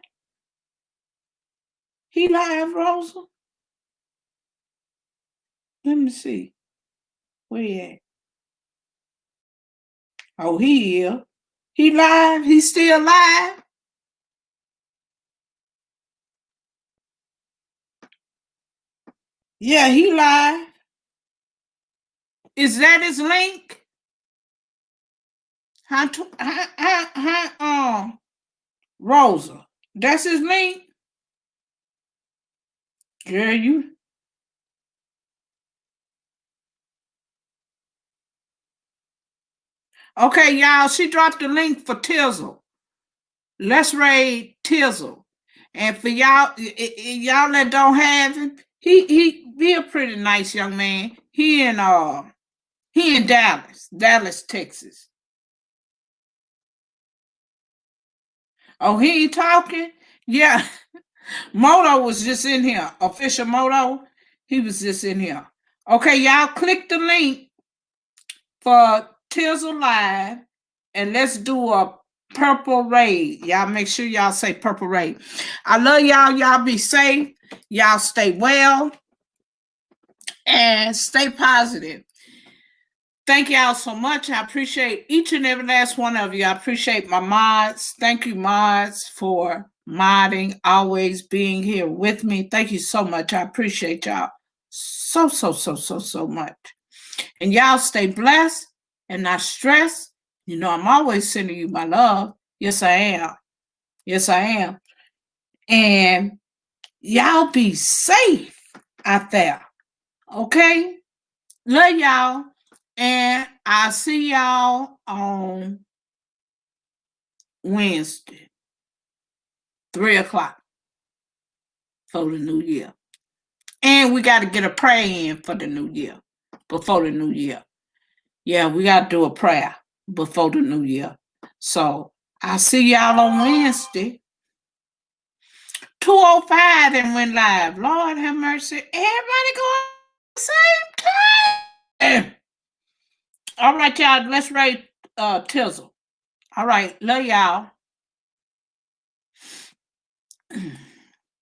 He live, Rosa? Let me see. Where he at? Oh, he is. He live? He still live? Yeah, he live. Is that his link? Rosa. That's his link? Girl, you. Okay, y'all, she dropped the link for Tizzle. Let's raid Tizzle. And for y'all that don't have him, he a pretty nice young man. He in Dallas, Texas. Oh, he ain't talking? Yeah. Moto was just in here. Official Moto, he was just in here. Okay, y'all click the link for Tizzle Live and let's do a purple raid. Y'all make sure y'all say purple raid. I love y'all. Y'all be safe. Y'all stay well and stay positive. Thank y'all so much. I appreciate each and every last one of you. I appreciate my mods. Thank you, mods, for modding, always being here with me. Thank you so much. I appreciate y'all so much. And y'all stay blessed and not stressed. You know, I'm always sending you my love. Yes, I am. Yes, I am. And y'all be safe out there. Okay? Love y'all. And I'll see y'all on Wednesday, 3:00 for the new year. And we got to get a prayer in for the new year, before the new year. Yeah, we got to do a prayer before the new year. So I'll see y'all on Wednesday. 2:05 and went live. Lord have mercy. Everybody go at the same time. All right, y'all. Let's rate Tizzle. All right. Love y'all.